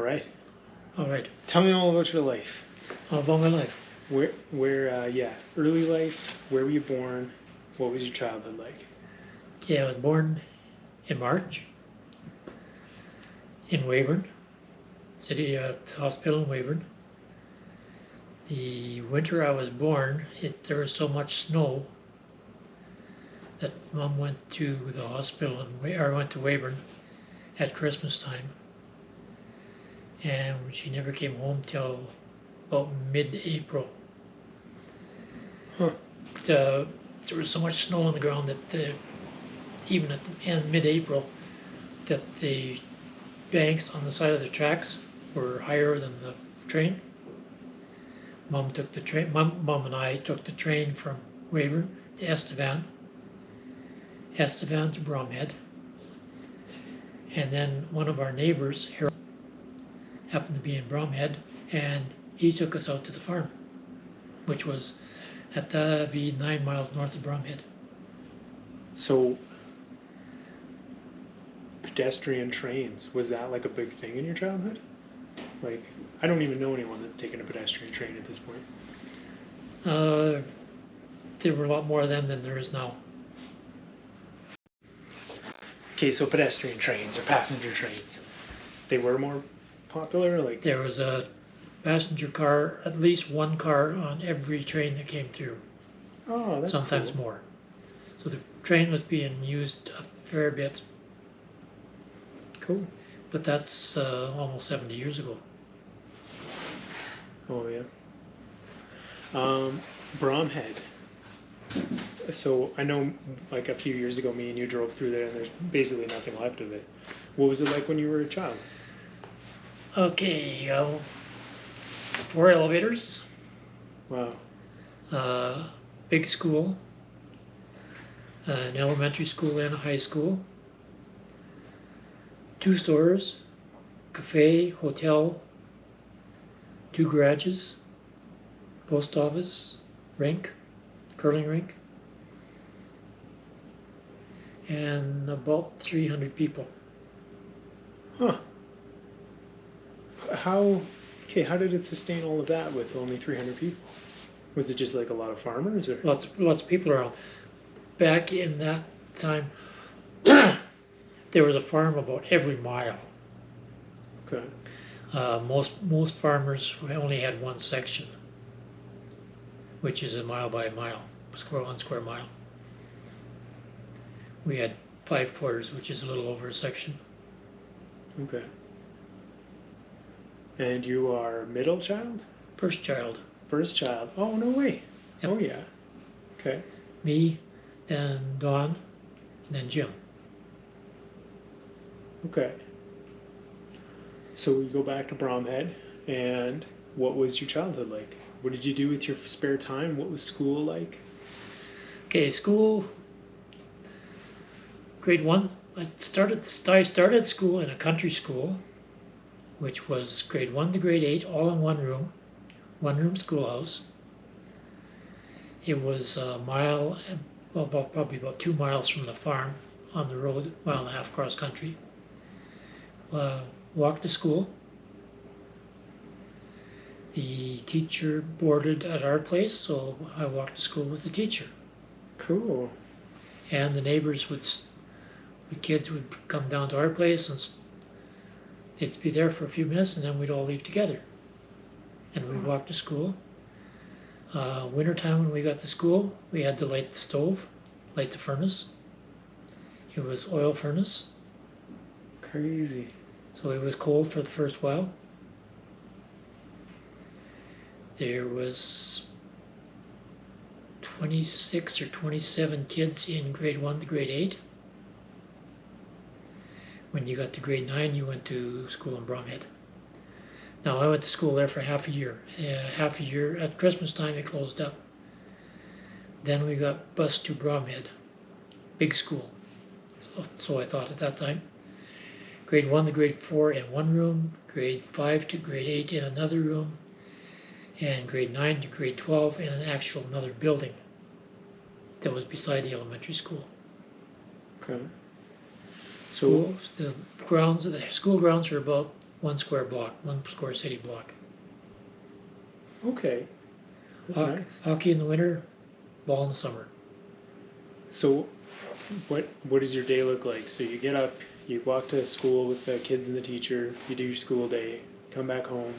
right. All right. Tell me all about your life. How about my life? Yeah, early life. Where were you born? What was your childhood like? Yeah, I was born in March in Weyburn, city hospital in Weyburn. The winter I was born, there was so much snow that Mom went to the hospital or went to Weyburn at Christmas time, and she never came home till about mid-April. Huh. There was so much snow on the ground that even at the end mid-April, that the banks on the side of the tracks were higher than the train. Mom took the train. Mom and I took the train from Weyburn to Estevan to Bromhead, and then one of our neighbors, Harold, happened to be in Bromhead, and he took us out to the farm, which was at the 9 miles north of Bromhead. So, pedestrian trains, was that like a big thing in your childhood? Like, I don't even know anyone that's taken a pedestrian train at this point. There were a lot more of them than there is now. Okay, so pedestrian trains or passenger trains, they were more popular? Like, There was a passenger car, at least one car on every train that came through. oh, that's Sometimes cool. more. So the train was being used a fair bit, Cool. but that's almost 70 years ago. Oh, yeah. Bromhead. So I know like a few years ago me and you drove through there and there's basically nothing left of it. What was it like when you were a child? Okay, 4 elevators, Wow. big school, an elementary school and a high school, 2 stores, cafe, hotel, 2 garages, post office, rink, curling rink, and about 300 people. Huh. How did it sustain all of that with only 300 people? Was it just like a lot of farmers or? Lots of people around. Back in that time, there was a farm about every mile. Okay. Most farmers only had one section, which is a mile by a mile, one square mile. We had 5 quarters, which is a little over a section. Okay. And you are middle child? First child. First child. Oh, no way. Yep. Oh, yeah. Okay. Me, then Don, and then Jim. Okay. So we go back to Bromhead, and what was your childhood like? What did you do with your spare time? What was school like? Okay, school. Grade 1. I started school in a country school, which was grade 1 to grade 8, all in one room schoolhouse. It was a mile, well, probably about 2 miles from the farm on the road, 1.5 miles cross country. Walked to school. The teacher boarded at our place, so I walked to school with the teacher. Cool. And the neighbors the kids would come down to our place and they'd be there for a few minutes and then we'd all leave together. And we'd walk to school. Wintertime when we got to school, we had to light the stove, light the furnace. It was oil furnace. Crazy. So it was cold for the first while. There was 26 or 27 kids in grade 1 to grade 8. When you got to grade 9, you went to school in Bromhead. Now, I went to school there for half a year. Half a year, at Christmas time, it closed up. Then we got bused to Bromhead. Big school. So I thought at that time. Grade 1 to grade 4 in one room, grade 5 to grade 8 in another room, and grade 9 to grade 12 in another building that was beside the elementary school. Okay. So The school grounds were about one square block, 1 square city block. Okay, that's nice. Hockey in the winter, ball in the summer. So, what does your day look like? So you get up, you walk to school with the kids and the teacher, you do your school day, come back home.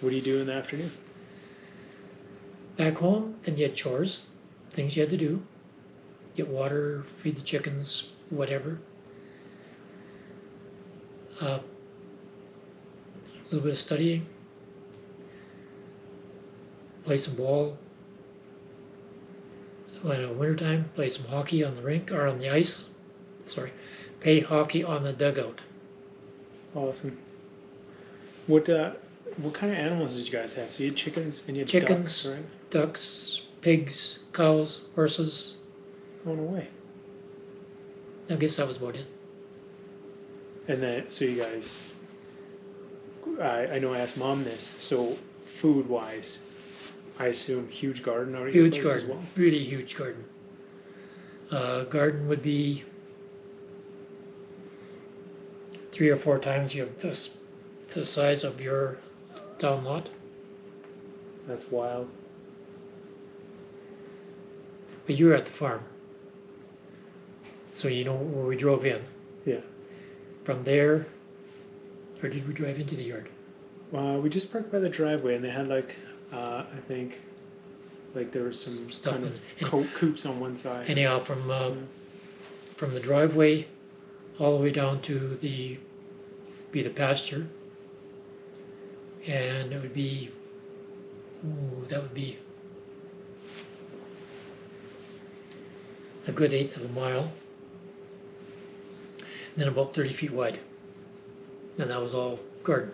What do you do in the afternoon? Back home, then you had chores, things you had to do. Get water, feed the chickens, whatever. A little bit of studying. Play some ball. So in the wintertime, play some hockey on the rink, or on the ice. Sorry, play hockey on the dugout. Awesome. What kind of animals did you guys have? So you had chickens and you had Chickens, ducks, right? ducks, pigs, cows, horses. Oh, no way. I guess that was about it. And then, so you guys, I know I asked Mom this. So food-wise, I assume huge garden out at your Huge place garden, as well. really huge garden. Garden would be 3 or 4 times the size of your town lot. That's wild. But you were at the farm, so you know where we drove in. Yeah. From there, or did we drive into the yard? We just parked by the driveway, and they had I think, there was some Stuff kind in- of coops on one side. Anyhow, from the driveway all the way down to the pasture, and it would be, that would be a good 1/8 of a mile, and then about 30 feet wide, and that was all garden.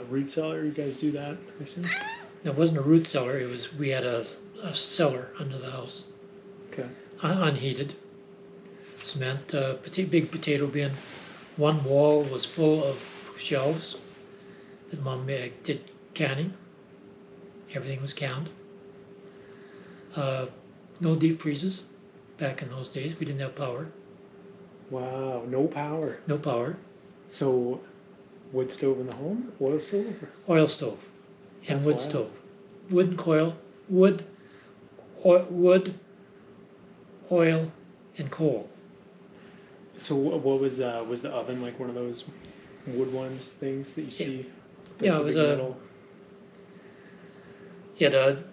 Root cellar, you guys do that, I assume? It wasn't a root cellar, we had a cellar under the house, Okay. unheated, cement, big potato bin. One wall was full of shelves that Mom did canning. Everything was canned. No deep freezes back in those days. We didn't have power. Wow, no power. No power. So, wood stove in the home? Oil stove? Oil stove and That's wood wild. stove. Wood and coil. Wood, oil, and coal. So, what was the oven like? One of those wood ones things that you see? Yeah, it was a. You had a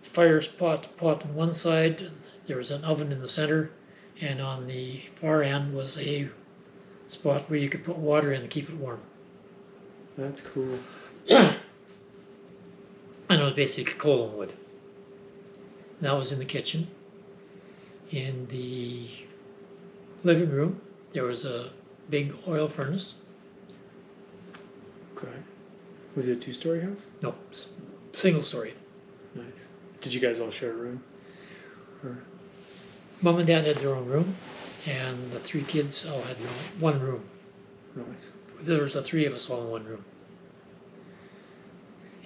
fire pot on one side. There was an oven in the center, and on the far end was a spot where you could put water in to keep it warm. That's cool. And it was basically coal and wood. And that was in the kitchen. In the living room, there was a big oil furnace. Okay. Was it a 2-story house? No, single story. Nice. Did you guys all share a room? Or? Mom and Dad had their own room, and the 3 kids all had their own, one room. Nice. There was the 3 of us all in one room.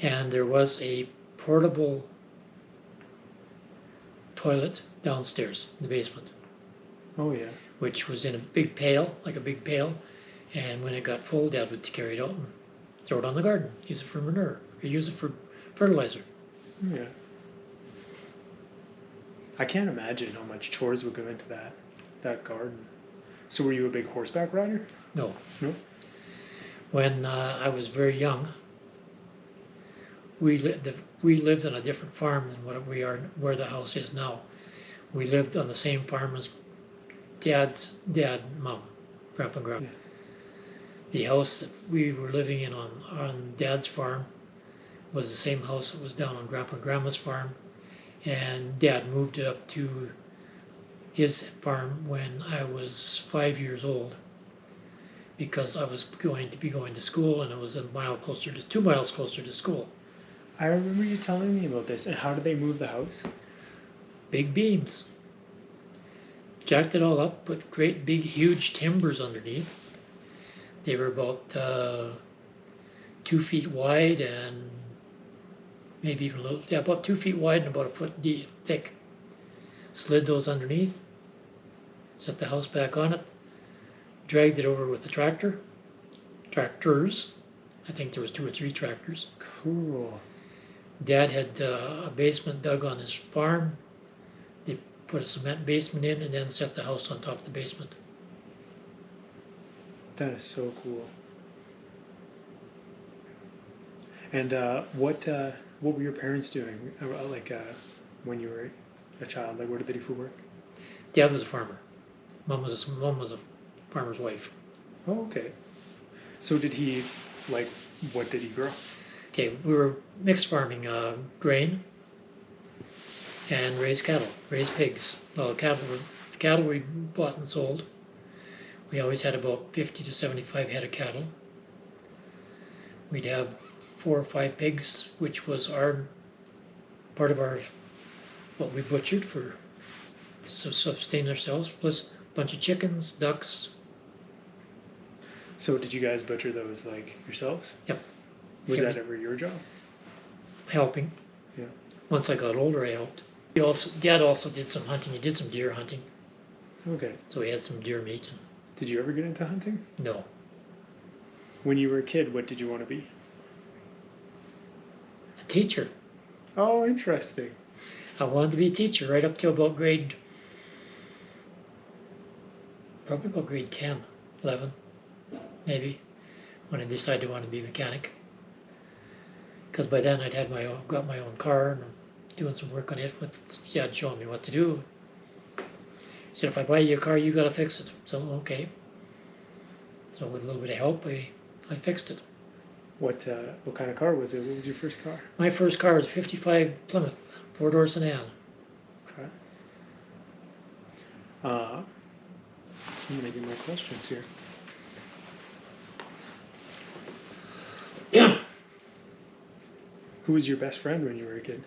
And there was a portable toilet downstairs in the basement, Oh yeah. which was in a big pail, like a big pail. And when it got full, Dad would carry it out and throw it on the garden, use it for manure, or use it for fertilizer. Yeah. I can't imagine how much chores would go into that garden. So were you a big horseback rider? No. No. When I was very young, we lived on a different farm than what we are, where the house is now. We lived on the same farm as Dad's dad, Mom, Grandpa and Grandma. Yeah. The house that we were living in on Dad's farm was the same house that was down on Grandpa and Grandma's farm, and Dad moved it up to his farm when I was 5 years old, because I was going to school, and it was 2 miles closer to school. I remember you telling me about this. And how did they move the house? Big beams. Jacked it all up, put great big huge timbers underneath. They were about 2 feet wide and maybe even about 2 feet wide and about a foot deep, thick. Slid those underneath, set the house back on it, dragged it over with the tractor, tractors. I think there was 2 or 3 tractors. Cool. Dad had a basement dug on his farm. They put a cement basement in and then set the house on top of the basement. That is so cool. And what were your parents doing? When you were a child, like what did they do for work? Dad was a farmer. Mom was a farmer's wife. Oh, okay. So did he, like, what did he grow? Okay, we were mixed farming, grain and raised cattle, raised pigs. Well, cattle we bought and sold. We always had about 50 to 75 head of cattle. We'd have 4 or 5 pigs, which was part of what we butchered to sustain ourselves, plus a bunch of chickens, ducks. So did you guys butcher those like yourselves? Yep. Was that ever your job? Helping. Yeah. Once I got older, I helped. Dad also did some hunting. He did some deer hunting. Okay. So he had some deer meat. Did you ever get into hunting? No. When you were a kid, what did you want to be? A teacher. Oh, interesting. I wanted to be a teacher right up till about probably about grade 10, 11, maybe, when I decided I wanted to be a mechanic. Because by then I'd got my own car and doing some work on it with Dad showing me what to do. He said, if I buy you a car, you got to fix it. So, okay. So with a little bit of help, I fixed it. What kind of car was it? What was your first car? My first car was a 55 Plymouth, 4-door sedan. Okay. I'm going to get more questions here. Who was your best friend when you were a kid?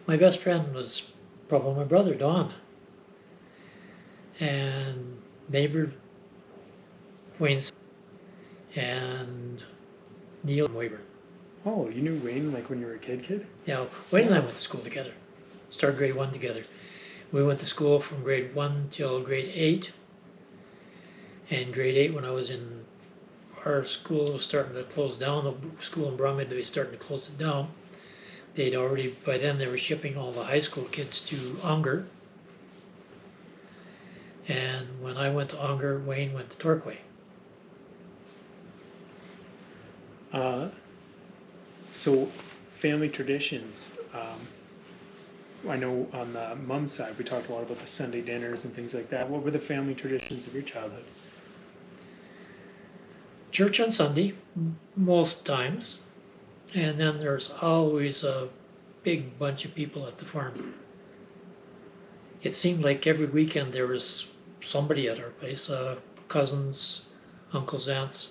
My best friend was probably my brother, Don. And neighbor, Wayne, and Neil Wayburn. Oh, you knew Wayne like when you were a kid? Yeah, Wayne and I went to school together. Started grade 1 together. We went to school from grade 1 till grade 8. And grade 8, when I was in our school, was starting to close down. The school in Bromhead, they were starting to close it down. By then they were shipping all the high school kids to Onger. And when I went to Onger, Wayne went to Torquay. So family traditions. I know on the mom's side we talked a lot about the Sunday dinners and things like that. What were the family traditions of your childhood? Church on Sunday, most times. And then there's always a big bunch of people at the farm. It seemed like every weekend there was somebody at our place, cousins, uncles, aunts.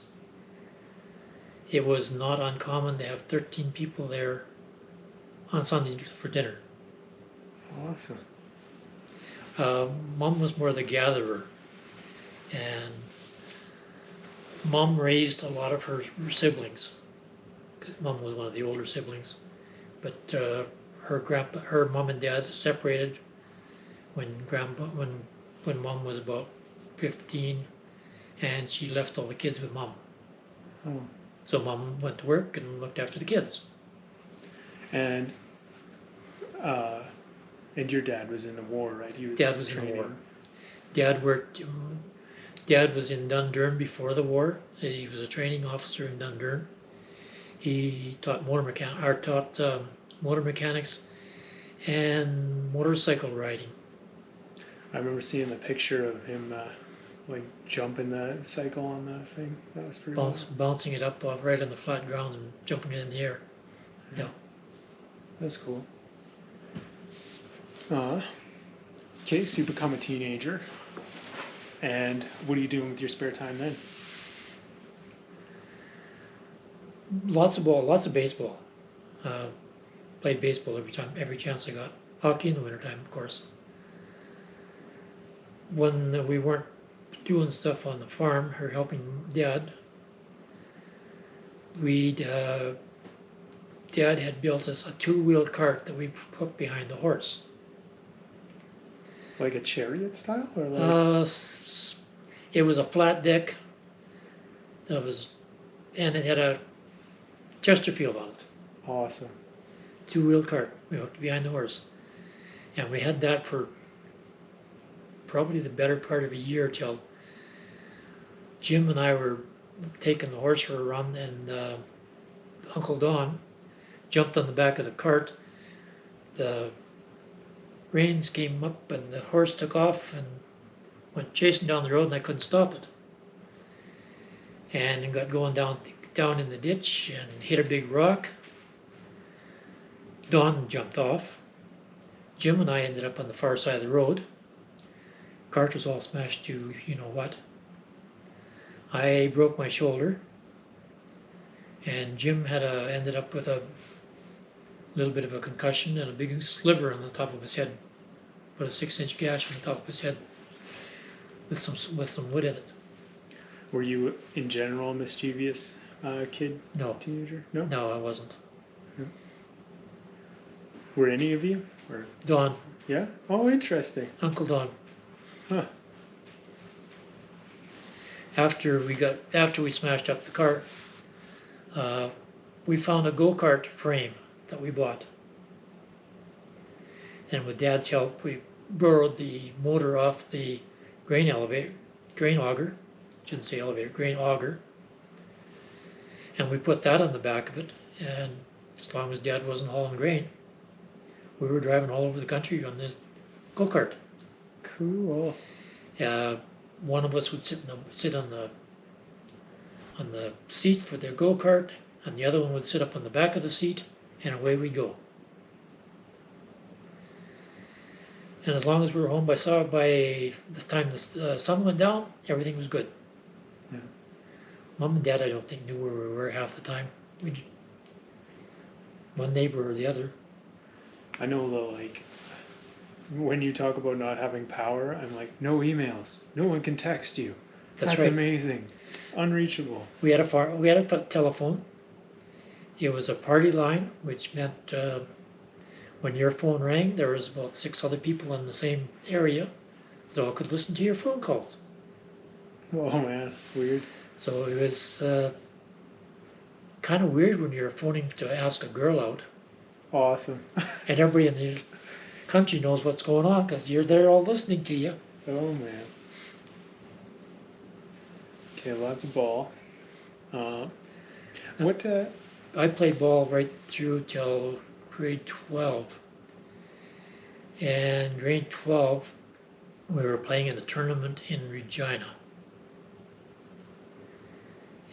It was not uncommon to have 13 people there on Sunday for dinner. Awesome. Mom was more the gatherer, and Mom raised a lot of her siblings, because Mom was one of the older siblings. But her mom and dad separated when Mom was about 15, and she left all the kids with Mom. Oh. So Mom went to work and looked after the kids. And your dad was in the war, right? He was Dad was training. in the war. Dad was in Dundurn before the war. He was a training officer in Dundurn. He taught motor mechanics and motorcycle riding. I remember seeing the picture of him like jumping the cycle on the thing. That was pretty cool. Bouncing it up off right on the flat ground and jumping it in the air. Yeah. That's cool. Okay, so you become a teenager. And what are you doing with your spare time then? Lots of ball, lots of baseball. Played baseball every chance I got. Hockey in the wintertime, of course. When we weren't doing stuff on the farm or helping Dad, Dad had built us a 2-wheeled cart that we put behind the horse. Like a chariot style, or like? It was a flat deck that was and it had a Chesterfield on it, Awesome. two-wheel cart, behind the horse. And we had that for probably the better part of a year till Jim and I were taking the horse for a run, and Uncle Don jumped on the back of the cart. The reins came up and the horse took off and went chasing down the road, and I couldn't stop it. And it got going down in the ditch and hit a big rock. Don jumped off. Jim and I ended up on the far side of the road. Cart was all smashed to you know what. I broke my shoulder, and Jim ended up with a little bit of a concussion and a big sliver on the top of his head. Put a 6-inch gash on the top of his head with some wood in it. Were you, in general, a mischievous kid? No. Teenager? No? No, I wasn't. No. Were any of you? Or Don. yeah? Oh, interesting. Uncle Don. Huh. After we smashed up the cart, we found a go-kart frame that we bought. And with Dad's help, we borrowed the motor off the grain auger, shouldn't say elevator, grain auger. And we put that on the back of it, and as long as Dad wasn't hauling grain, we were driving all over the country on this go-kart. Cool. One of us would sit on the seat for the go-kart, and the other one would sit up on the back of the seat, and away we go. And as long as we were home by the time the sun went down, everything was good. Yeah. Mom and Dad, I don't think, knew where we were half the time. One neighbor or the other. I know though, like, when you talk about not having power, I'm like, no emails. No one can text you. That's right. Amazing. Unreachable. We had a telephone. It was a party line, which meant when your phone rang, there was about 6 other people in the same area that all could listen to your phone calls. Oh man, weird. So it was kind of weird when you're phoning to ask a girl out. Awesome. And everybody in the country knows what's going on because you're there all listening to you. Oh man. Okay, lots of ball. I played ball right through till grade 12. And grade 12, we were playing in a tournament in Regina.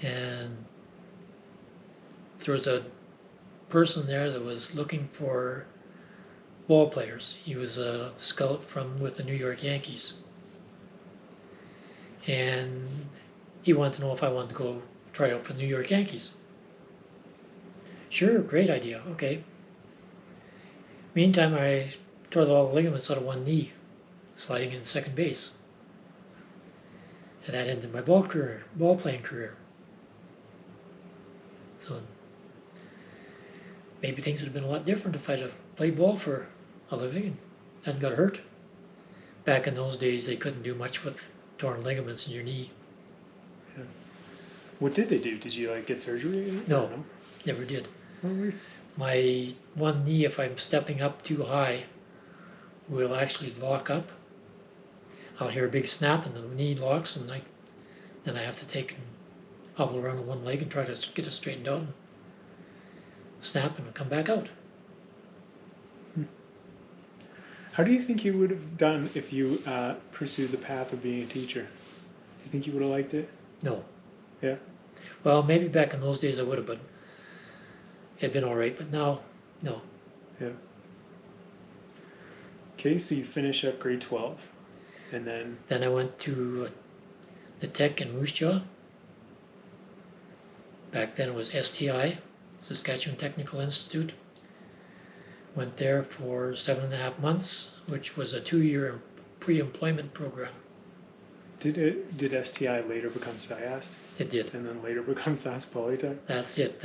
And there was a person there that was looking for ball players. He was a scout with the New York Yankees. And he wanted to know if I wanted to go try out for the New York Yankees. Sure, great idea, okay. Meantime, I tore all the ligaments out of one knee, sliding in second base. And that ended my ball playing career. So maybe things would have been a lot different if I'd have played ball for a living and hadn't got hurt. Back in those days, they couldn't do much with torn ligaments in your knee. Yeah. What did they do? Did you like get surgery? No, never did. Oh, weird. My one knee, if I'm stepping up too high, will actually lock up. I'll hear a big snap and the knee locks, and then I have to take and hobble around on one leg and try to get it straightened out and snap and come back out. How do you think you would have done if you pursued the path of being a teacher? Do you think you would have liked it? No. Yeah? Well, maybe back in those days I would have, but it'd been all right. But now, no. Yeah. Okay, so you finish up grade 12, and then... Then I went to the Tech in Moose Jaw. Back then it was STI, Saskatchewan Technical Institute. Went there for 7.5 months, which was a 2-year pre-employment program. Did STI later become SciAst? It did. And then later become SAS Polytech? That's it,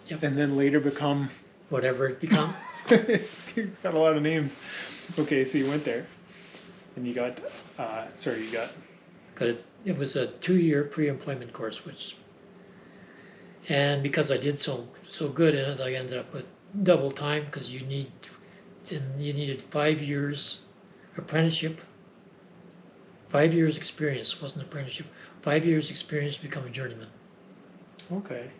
yep. And then later become... Whatever it become. It's got a lot of names. Okay, so you went there, and you got... It was a 2-year pre-employment course, which And because I did so good in it, I ended up with double time because you needed 5 years apprenticeship, 5 years experience, wasn't apprenticeship, 5 years experience to become a journeyman. Okay.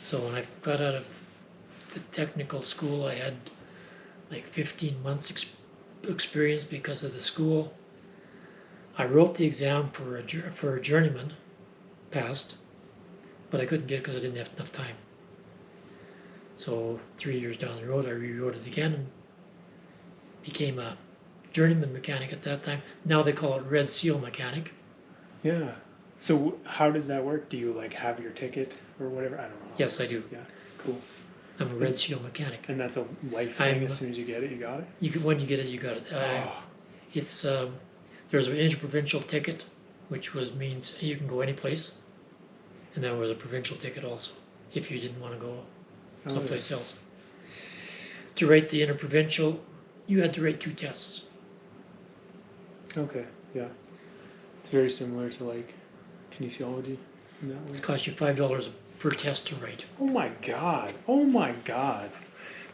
So when I got out of the technical school, I had like 15 months experience because of the school. I wrote the exam for a journeyman, passed, but I couldn't get it because I didn't have enough time. So 3 years down the road, I rewrote it again and became a journeyman mechanic at that time. Now they call it Red Seal mechanic. Yeah. So how does that work? Do you like have your ticket or whatever? I don't know. Yes, I do. Yeah. Cool. I'm a Red Seal mechanic. And that's a life thing. As soon as you get it, you got it. When you get it, you got it. It's there's an interprovincial ticket, which means you can go any place, and then there was a provincial ticket also, if you didn't want to go someplace else. To write the interprovincial, you had to write 2 tests. Okay. Yeah. It's very similar to like kinesiology in that way. It costs you $5 per test to write. Oh my god. Oh my god.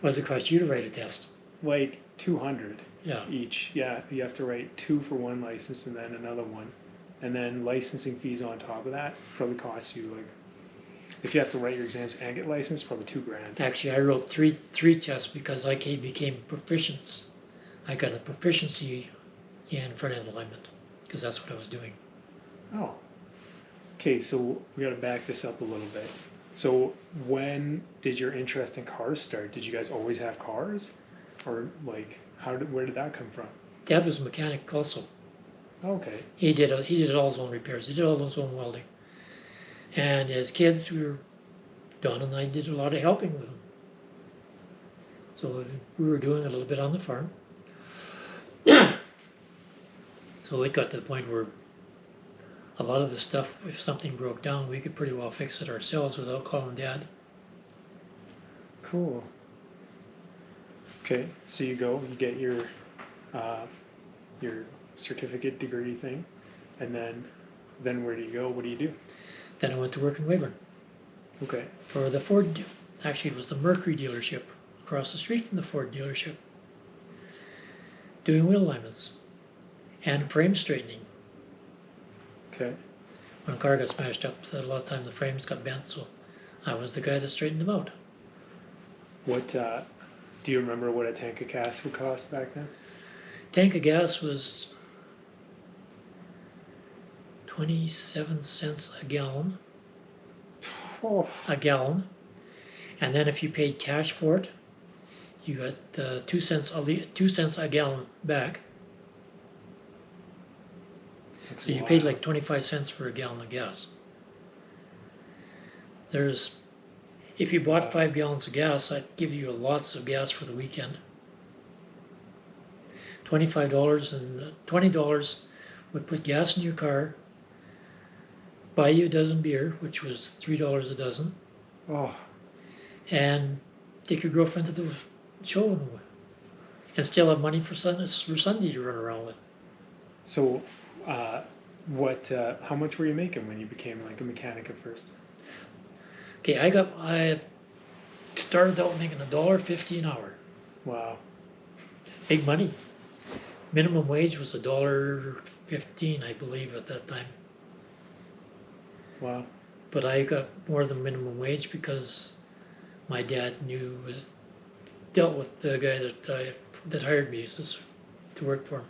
What does it cost you to write a test? Like 200 Yeah. each. Yeah, you have to write 2 for one license and then another one. And then licensing fees on top of that probably costs you like, if you have to write your exams and get licensed, probably $2,000. Actually, I wrote three tests because I became proficient. I got a proficiency in front end alignment because that's what I was doing. Oh. Okay, so we got to back this up a little bit. So when did your interest in cars start? Did you guys always have cars? Or like, where did that come from? Dad was a mechanic also. Okay. He did all his own repairs. He did all his own welding. And as kids, Don and I did a lot of helping with him. So we were doing a little bit on the farm. So it got to the point where a lot of the stuff, if something broke down, we could pretty well fix it ourselves without calling Dad. Cool. Okay, so you get your certificate degree thing, and then where do you go? What do you do? Then I went to work in Weyburn. Okay. For the Ford, actually it was the Mercury dealership across the street from the Ford dealership, doing wheel alignments and frame straightening. Okay. When a car got smashed up, a lot of time the frames got bent, so I was the guy that straightened them out. What do you remember what a tank of gas would cost back then? Tank of gas was 27 cents a gallon. Oh. A gallon. And then if you paid cash for it, you got 2 cents a gallon back. So you paid like 25 cents for a gallon of gas. If you bought 5 gallons of gas, I'd give you lots of gas for the weekend. $25 and $20 would put gas in your car, buy you a dozen beer, which was $3 a dozen, and take your girlfriend to the show and still have money for Sunday to run around with. So, how much were you making when you became like a mechanic at first? Okay, I started out making $1.50 an hour. Wow. Big money. Minimum wage was $1.15, I believe, at that time. Wow. But I got more than minimum wage because my dad dealt with the guy that hired me to work for him.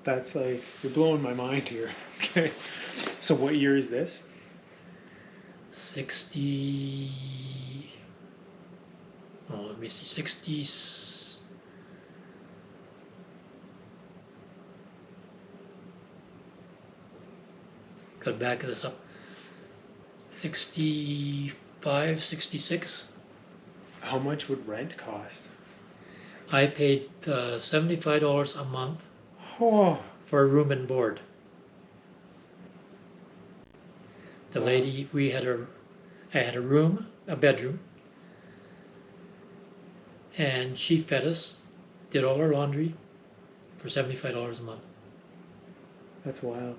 That's like, you're blowing my mind here. Okay. So what year is this? 60. Oh, let me see. 60. Got back of this up. 65, 66. How much would rent cost? I paid $75 a month Oh. for a room and board. The lady, I had a room, a bedroom, and she fed us, did all our laundry for $75 a month. That's wild.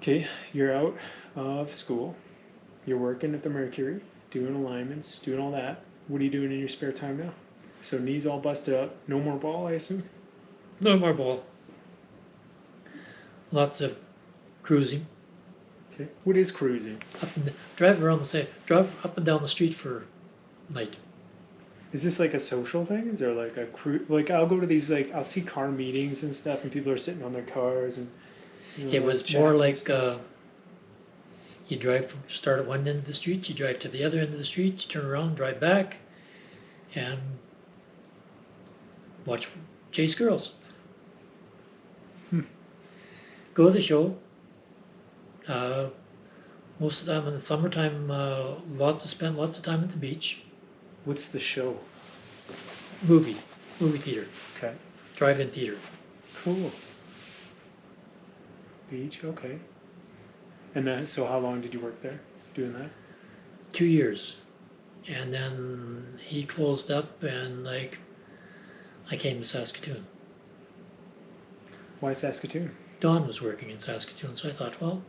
Okay, you're out of school. You're working at the Mercury, doing alignments, doing all that. What are you doing in your spare time now? So knees all busted up. No more ball, I assume? No more ball. Lots of cruising. Okay. What is cruising? Drive around the side. Drive up and down the street for night. Is this like a social thing? Is there like a crew? Like I'll go to these I'll see car meetings and stuff, and people are sitting on their cars and It was chatting more and like stuff. you drive from start at one end of the street, you drive to the other end of the street, you turn around, drive back, and watch chase girls. Go to the show. Uh, most of the time in the summertime, spend lots of time at the beach. What's the show? Movie theater, Okay. drive-in theater. Cool. Beach. Okay. And then, so how long did you work there doing that? 2 years, and then he closed up, and I came to Saskatoon. Why Saskatoon? Don was working in Saskatoon, so I thought, well,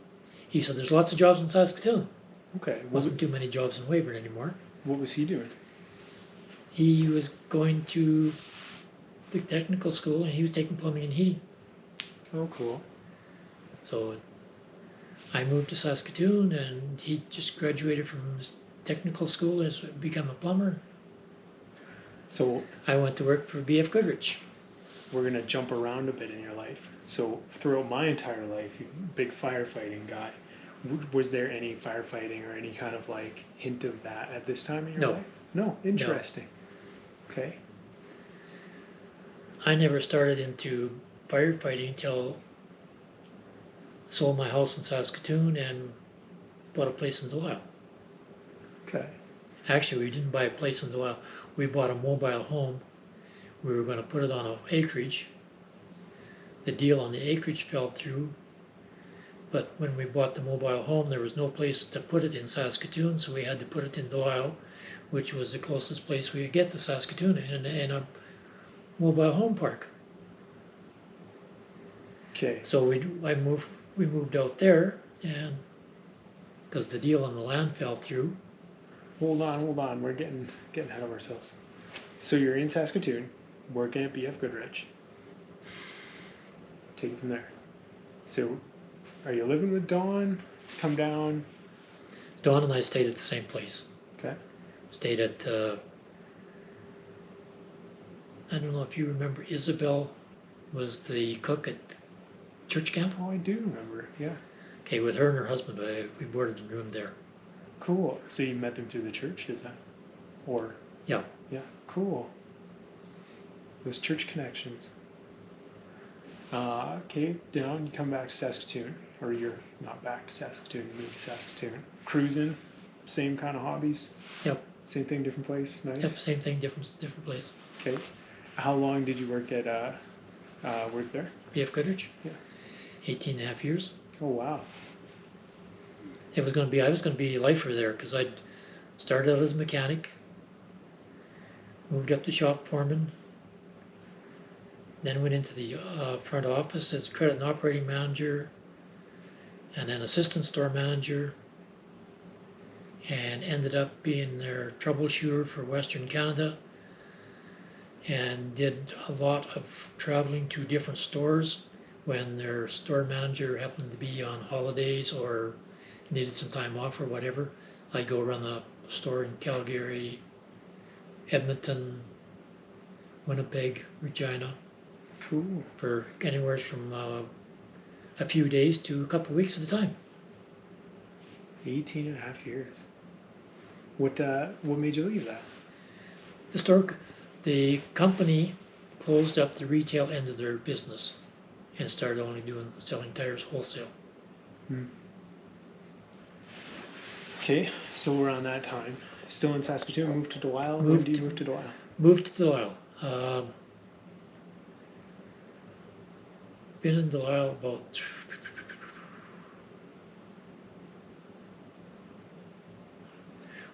he said there's lots of jobs in Saskatoon. Okay. Wasn't too many jobs in Weyburn anymore. What was he doing? He was going to the technical school, and he was taking plumbing and heating. Oh, cool. So I moved to Saskatoon, and he just graduated from his technical school and has become a plumber. So I went to work for B.F. Goodrich. we're gonna jump around a bit in your life. So throughout my entire life, you big firefighting guy. Was there any firefighting or any kind of like hint of that at this time in your No. life? No. Interesting. Okay. I never started into firefighting until I sold my house in Saskatoon and bought a place in Delisle. Okay. Actually, we didn't buy a place in Delisle. We bought a mobile home. We were going to put it on an acreage. The deal on the acreage fell through, but when we bought the mobile home, there was no place to put it in Saskatoon, so we had to put it in Delisle, which was the closest place we could get to Saskatoon, in a mobile home park. Okay. So we moved out there, and because the deal on the land fell through. Hold on. We're getting ahead of ourselves. So you're in Saskatoon, working at BF Goodrich. Take it from there. So, are you living with Dawn? Come down. Dawn and I stayed at the same place. Okay. Stayed at, I don't know if you remember, Isabel was the cook at church camp. Oh, I do remember. Yeah. Okay, with her and her husband, we boarded the room there. Cool. So you met them through the church, is that? Or? Yeah. Yeah. Cool. Those church connections. Okay, down, you come back to Saskatoon. Or you're not back to Saskatoon, you moved to Saskatoon. Cruising, same kind of hobbies? Yep. Same thing, different place? Nice? Yep, same thing, different place. Okay. How long did you work at, work there? B.F. Goodrich? Yeah. 18 and a half years. Oh, wow. I was going to be a lifer there because I'd started out as a mechanic, moved up to shop foreman, then went into the front office as credit and operating manager, and then assistant store manager, and ended up being their troubleshooter for Western Canada, and did a lot of traveling to different stores when their store manager happened to be on holidays or needed some time off or whatever. I'd go run the store in Calgary, Edmonton, Winnipeg, Regina, Cool. for anywhere from a few days to a couple of weeks at a time. 18 and a half years. What made you leave that? The company closed up the retail end of their business and started only selling tires wholesale. Okay, so around that time, still in Saskatoon, moved to Delisle. When Moved do you to- move to Delisle? Moved to Delisle. Been in Delisle about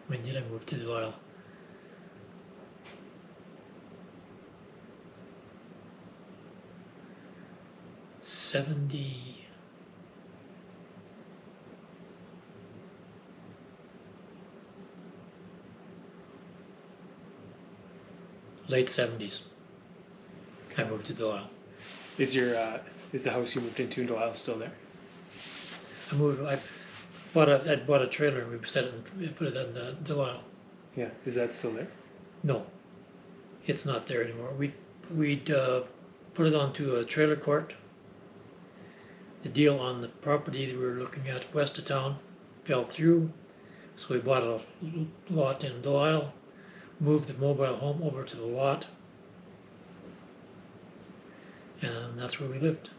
when did I move to Delisle? late 70s. I moved to Delisle. Is your is the house you moved into in Delisle still there? I bought a trailer and we put it in Delisle. Yeah. Is that still there? No, it's not there anymore. We'd put it onto a trailer court. The deal on the property that we were looking at west of town fell through, so we bought a lot in Delisle, moved the mobile home over to the lot, and that's where we lived.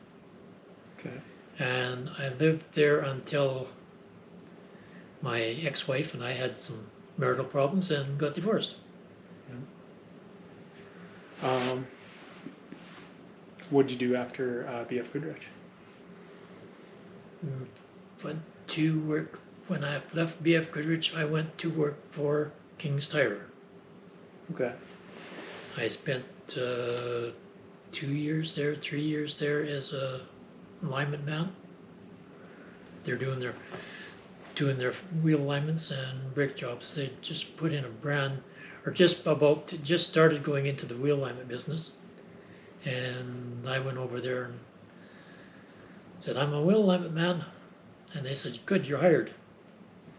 Okay. And I lived there until my ex-wife and I had some marital problems and got divorced. What did you do after BF Goodrich? Went to work when I left BF Goodrich. I went to work for King's Tire. Okay. I spent 2 years there, 3 years there as a alignment man. They're doing their wheel alignments and brake jobs. They just put in a brand, or just started going into the wheel alignment business. And I went over there and said, I'm a wheel alignment man. And they said, good, you're hired.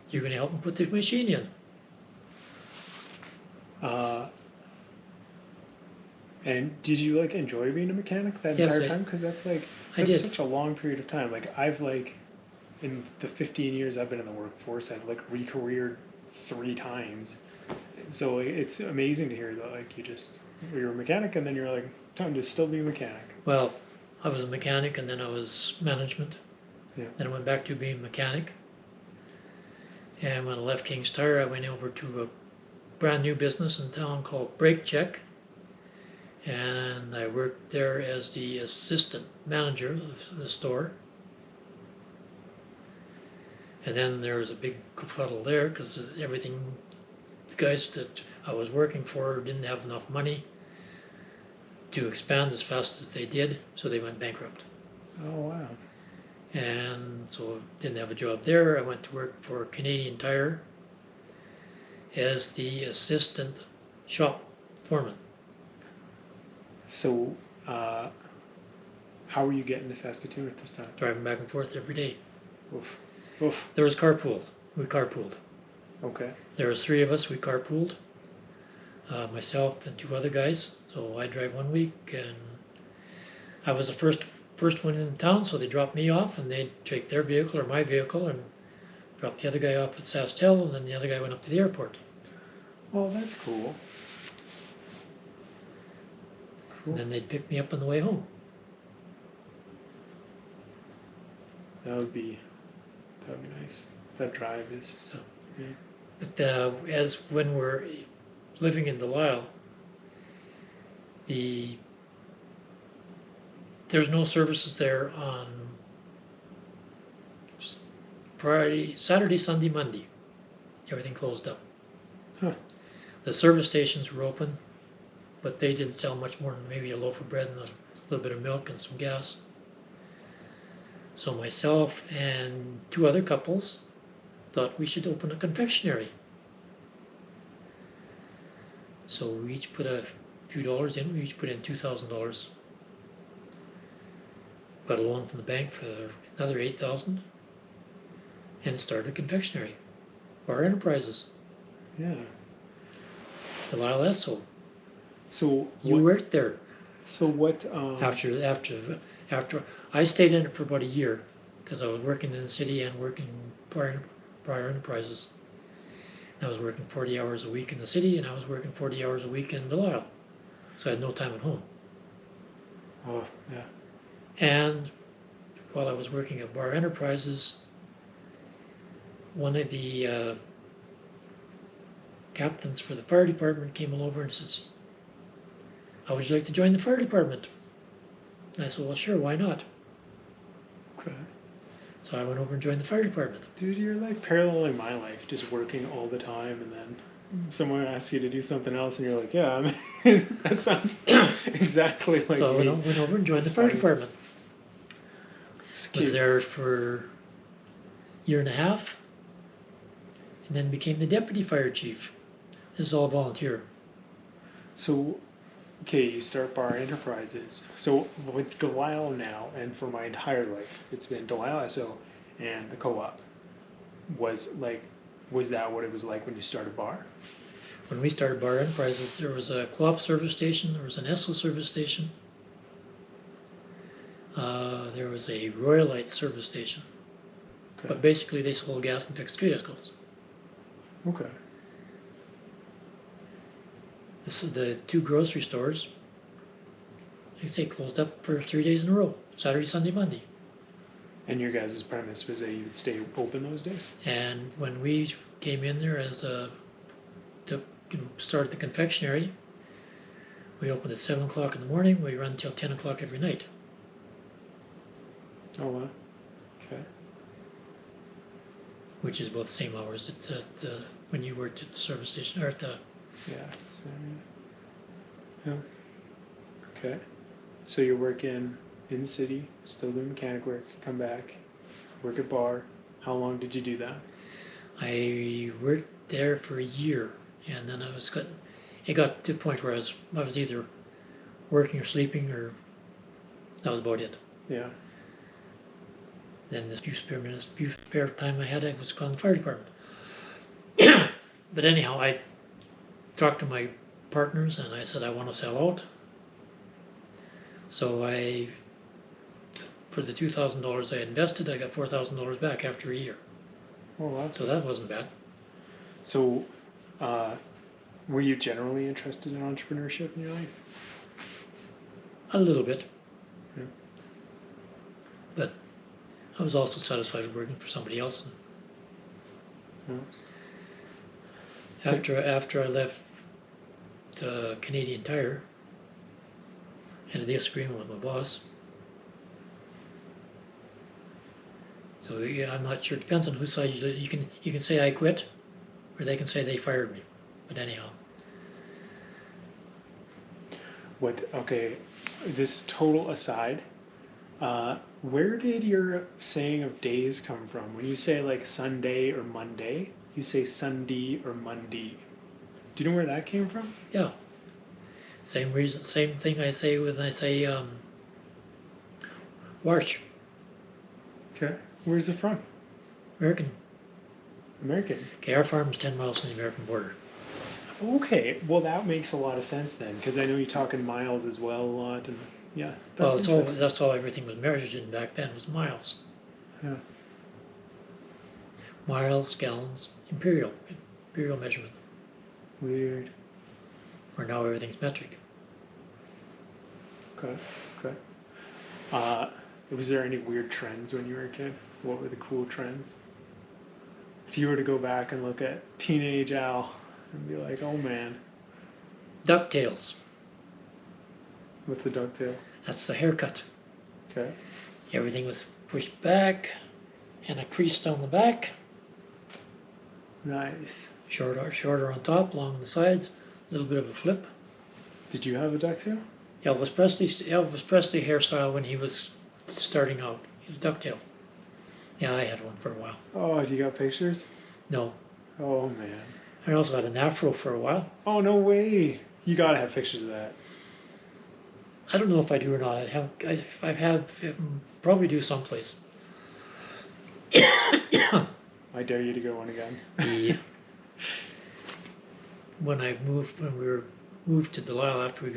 You're going to help them put the machine in. And did you like enjoy being a mechanic that Yes, entire time? Because that's did. such a long period of time. Like I've in the 15 years I've been in the workforce, I've like re-careered 3 times. So it's amazing to hear that like you're a mechanic and then you're like time to still be a mechanic. Well, I was a mechanic and then I was management. Yeah. Then I went back to being a mechanic. And when I left King's Tire, I went over to a brand new business in town called Brake Check. And I worked there as the assistant manager of the store. And then there was a big kerfuffle there because the guys that I was working for didn't have enough money to expand as fast as they did, so they went bankrupt. Oh wow. And so didn't have a job there. I went to work for Canadian Tire as the assistant shop foreman. So how were you getting to Saskatoon at this time? Driving back and forth every day. Oof. Oof. There was carpooled. We carpooled. Okay. There was 3 of us. We carpooled. Myself and 2 other guys. So I drive 1 week, and I was the first one in town. So they dropped me off, and they'd take their vehicle or my vehicle and drop the other guy off at SaskTel, and then the other guy went up to the airport. Well, that's cool. And then they'd pick me up on the way home. That would be nice. That drive is. So, yeah. but as when we're living in Delisle, there's no services there on Friday, Saturday, Sunday, Monday. Everything closed up. Huh. The service stations were open, but they didn't sell much more than maybe a loaf of bread and a little bit of milk and some gas. So myself and 2 other couples thought we should open a confectionery. So we each put a few dollars in. We each put in $2,000. Got a loan from the bank for another $8,000 and started a confectionery. Bar Enterprises. Yeah. Delisle Esso. So You worked there. So what? After I stayed in it for about a year because I was working in the city and working Bar Enterprises. I was working 40 hours a week in the city, and I was working 40 hours a week in Delisle. So I had no time at home. Oh yeah. And while I was working at Bar Enterprises, one of the captains for the fire department came over and says, how would you like to join the fire department? And I said, well, sure, why not? Okay. So I went over and joined the fire department. Dude, you're like paralleling my life, just working all the time, and then someone asks you to do something else, and you're like, yeah, I'm in. That sounds exactly like So I me. went over and joined That's the fire funny. department. It's Was cute. there for a year and a half, and then became the deputy fire chief. This is all volunteer. So Okay, you start Bar Enterprises. So with Delisle now, and for my entire life, it's been Delisle SO and the co-op. Was like, was that what it was like when you started Bar? When we started Bar Enterprises, there was a co-op service station, there was an Esso service station, there was a Royalite service station. Okay. But basically, they sold gas and fixed vehicles. Okay. This is the two grocery stores. Like I say, closed up for 3 days in a row: Saturday, Sunday, Monday. And your guys' premise was that you would stay open those days? And when we came in there to start the confectionery, we opened at 7 o'clock in the morning. We run until 10 o'clock every night. Oh, wow. Okay. Which is about the same hours when you worked at the service station or at the. Yeah. So, yeah. Okay. So you're working in the city, still doing mechanic work, come back, work at Bar. How long did you do that? I worked there for a year, and then it got to the point where I was either working or sleeping, or that was about it. Yeah. Then the few spare time I had, I was calling the fire department. But anyhow, I talked to my partners and I said I want to sell out. So for the $2,000 I invested, I got $4,000 back after a year. Oh, wow. So that wasn't bad. So, were you generally interested in entrepreneurship in your life? A little bit. Yeah. But I was also satisfied with working for somebody else. Nice. After I left Canadian Tire, I had a disagreement with my boss. So yeah, I'm not sure. It depends on whose side you can say I quit, or they can say they fired me. But anyhow. Okay, this total aside, where did your saying of days come from? When you say like Sunday or Monday, you say Sunday or Monday. Do you know where that came from? Yeah. Same reason, same thing I say when I say March. Okay. Where's it from? American. American. Okay, our farm's 10 miles from the American border. Okay, well that makes a lot of sense then, because I know you talk in miles as well a lot, and yeah, that's Well, interesting. that's all everything was measured in back then, was miles. Yeah. Miles, gallons, imperial measurement. Weird. Where now everything's metric. Okay. Okay. Was there any weird trends when you were a kid? What were the cool trends? If you were to go back and look at teenage Al and be like, oh man, DuckTales. what's a ducktail? That's the haircut. Okay. Everything was pushed back and a crease down the back. Nice. Shorter on top, long on the sides, a little bit of a flip. Did you have a ducktail? Elvis Presley hairstyle when he was starting out. He was ducktail. Yeah, I had one for a while. Oh, you got pictures? No. Oh man. I also had an afro for a while. Oh no way. You gotta have pictures of that. I don't know if I do or not. I have probably do someplace. I dare you to go one again. When we were moved to Delisle after we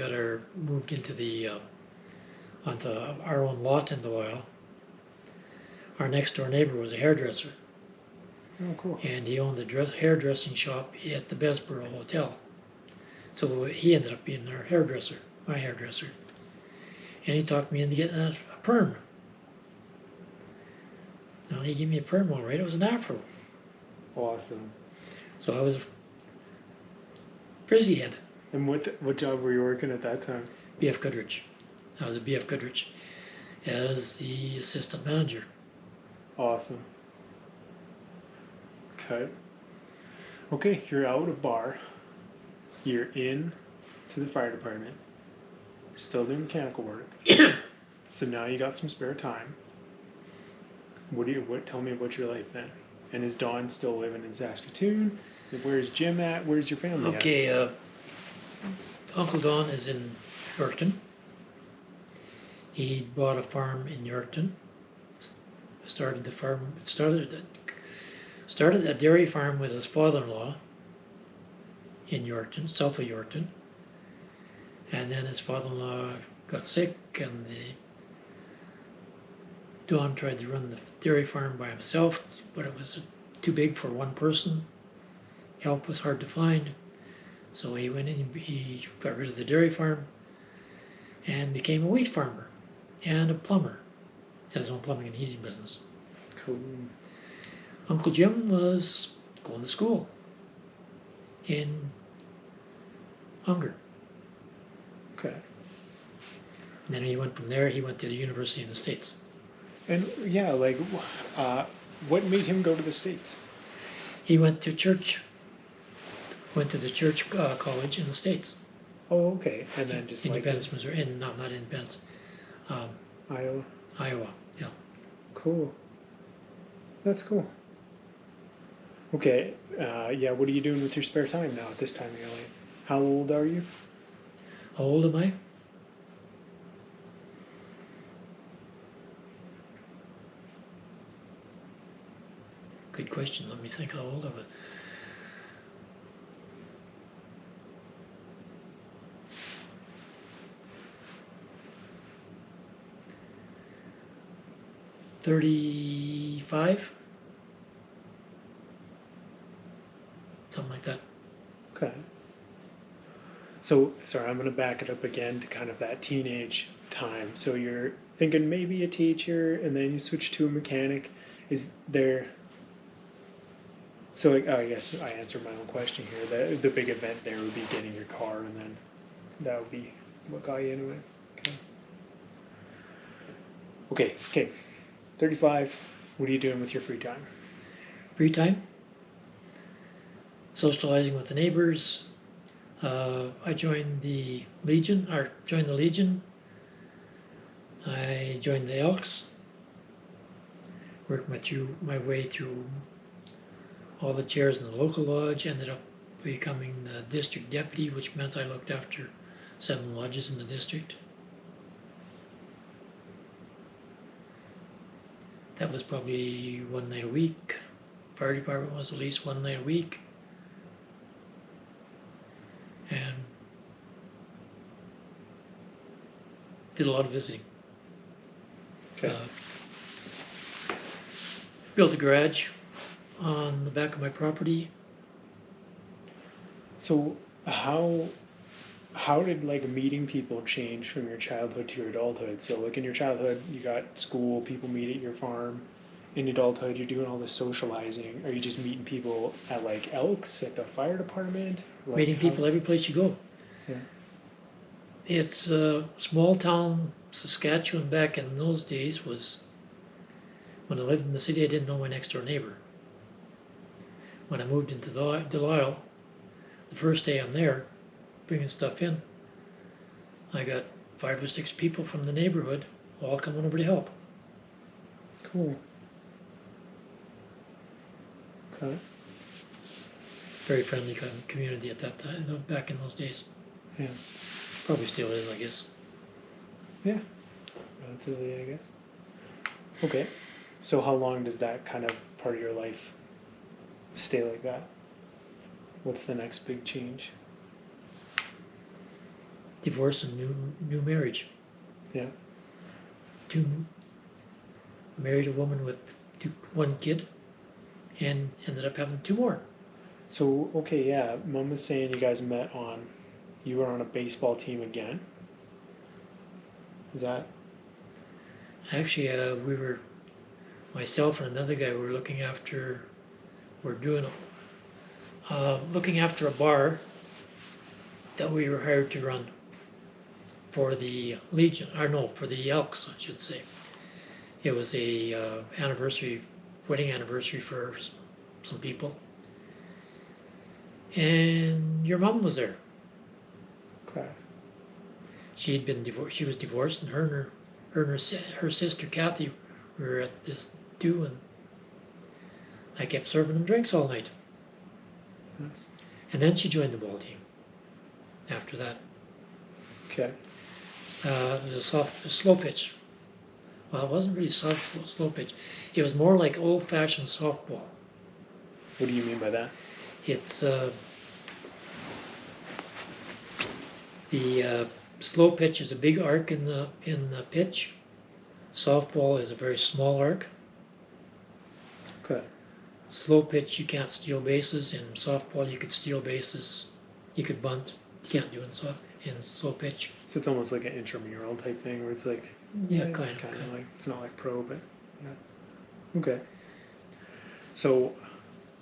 moved into onto our own lot in Delisle, our next door neighbor was a hairdresser. Oh, cool. And he owned a hairdressing shop at the Bessborough Hotel. So he ended up being our hairdresser, my hairdresser. And he talked me into getting a perm. Now he gave me a perm all right. It was an afro. Awesome. So I was a frizzy head. And what job were you working at that time? B.F. Goodrich. I was at B.F. Goodrich as the assistant manager. Awesome. Okay. Okay, you're out of Bar. You're in to the fire department. Still doing mechanical work. So now you got some spare time. Tell me about your life then. And is Dawn still living in Saskatoon? Where's Jim at? Where's your family at? Okay, Uncle Don is in Yorkton. He bought a farm in Yorkton. Started the farm. Started a dairy farm with his father-in-law in Yorkton, south of Yorkton. And then his father-in-law got sick, and Don tried to run the dairy farm by himself, but it was too big for one person. Help was hard to find, so he went in. He got rid of the dairy farm and became a wheat farmer and a plumber. Had his own plumbing and heating business. Cool. Uncle Jim was going to school in Hunger. Okay. And then he went from there. He went to the university in the States. And yeah, like, what made him go to the States? He went to church. Went to the church college in the States. Oh, okay. And then just Independence, Missouri. No, not Independence. Iowa. Iowa. Yeah. Cool. That's cool. Okay. Yeah. What are you doing with your spare time now at this time of your life? How old are you? How old am I? Good question. Let me think how old I was. $35? Something like that. Okay. So, sorry, I'm going to back it up again to kind of that teenage time. So you're thinking maybe a teacher, and then you switch to a mechanic. Is there... So I guess I answered my own question here. The big event there would be getting your car, and then that would be what got you into it. Okay. Okay. 35. What are you doing with your free time? Free time? Socializing with the neighbors. I joined the Legion. I joined the Elks. Worked my way through all the chairs in the local lodge. Ended up becoming the district deputy, which meant I looked after 7 lodges in the district. That was probably one night a week. Fire department was at least one night a week. And did a lot of visiting. Okay. Built a garage on the back of my property. So how did like meeting people change from your childhood to your adulthood? So like in your childhood, you got school, people meet at your farm. In adulthood, you're doing all this socializing. Are you just meeting people at like Elks, at the fire department? Like Meeting people every place you go. Yeah. It's small town Saskatchewan back in those days was, when I lived in the city, I didn't know my next door neighbor. When I moved into Delisle, the first day I'm there, bringing stuff in, I got 5 or 6 people from the neighborhood all coming over to help. Cool. Okay. Very friendly kind of community at that time, back in those days. Yeah. Probably still is, I guess. Yeah. Relatively, I guess. Okay. So how long does that kind of part of your life stay like that? What's the next big change? Divorce and new marriage. Yeah. Married a woman with 1 kid, and ended up having 2 more. So, okay, yeah, Mom was saying you guys met you were on a baseball team again. Is that? Actually, we were, myself and another guy, were looking after a bar that we were hired to run for the Legion, or no, for the Elks, I should say. It was a wedding anniversary for some people. And your mom was there. Okay. She had been divorced. She was divorced, and her sister Kathy were at this do, and I kept serving them drinks all night. Nice. And then she joined the ball team. After that. Okay. It was a slow pitch. Well, it wasn't really slow pitch. It was more like old-fashioned softball. What do you mean by that? It's the slow pitch is a big arc in the pitch. Softball is a very small arc. Okay. Slow pitch, you can't steal bases. In softball, you could steal bases. You could bunt. You can't do in slow pitch. So it's almost like an intramural type thing where it's like, Yeah, kind of. like, it's not like pro, but yeah. Okay. So,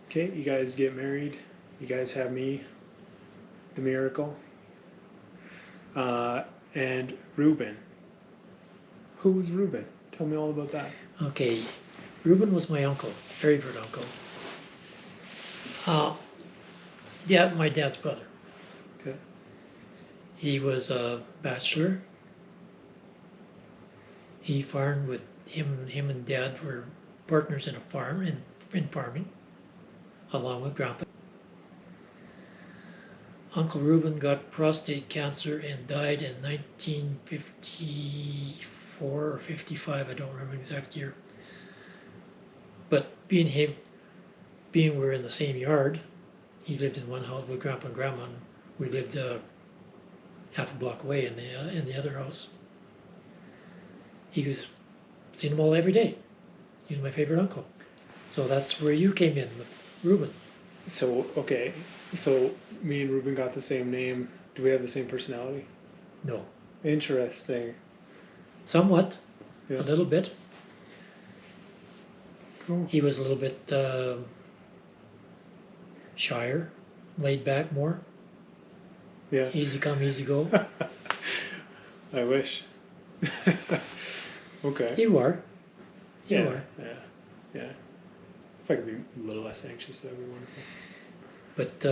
okay, you guys get married. You guys have me, the miracle. And Reuben. Who was Reuben? Tell me all about that. Okay, Reuben was my uncle, favorite uncle. Yeah, my dad's brother. Okay. He was a bachelor. He farmed with him and Dad were partners in a farm, in farming, along with Grandpa. Uncle Reuben got prostate cancer and died in 1954 or 55, I don't remember the exact year. But being we were in the same yard, he lived in one house with Grandpa and Grandma, and we lived half a block away in the other house. He was seen them all every day. He was my favorite uncle. So that's where you came in with Reuben. So, okay. So, me and Reuben got the same name. Do we have the same personality? No. Interesting. Somewhat. Yeah. A little bit. Cool. He was a little bit shyer, laid back more. Yeah. Easy come, easy go. I wish. Okay. You are. You Yeah. are. Yeah. Yeah. If I could be a little less anxious, that would be wonderful. But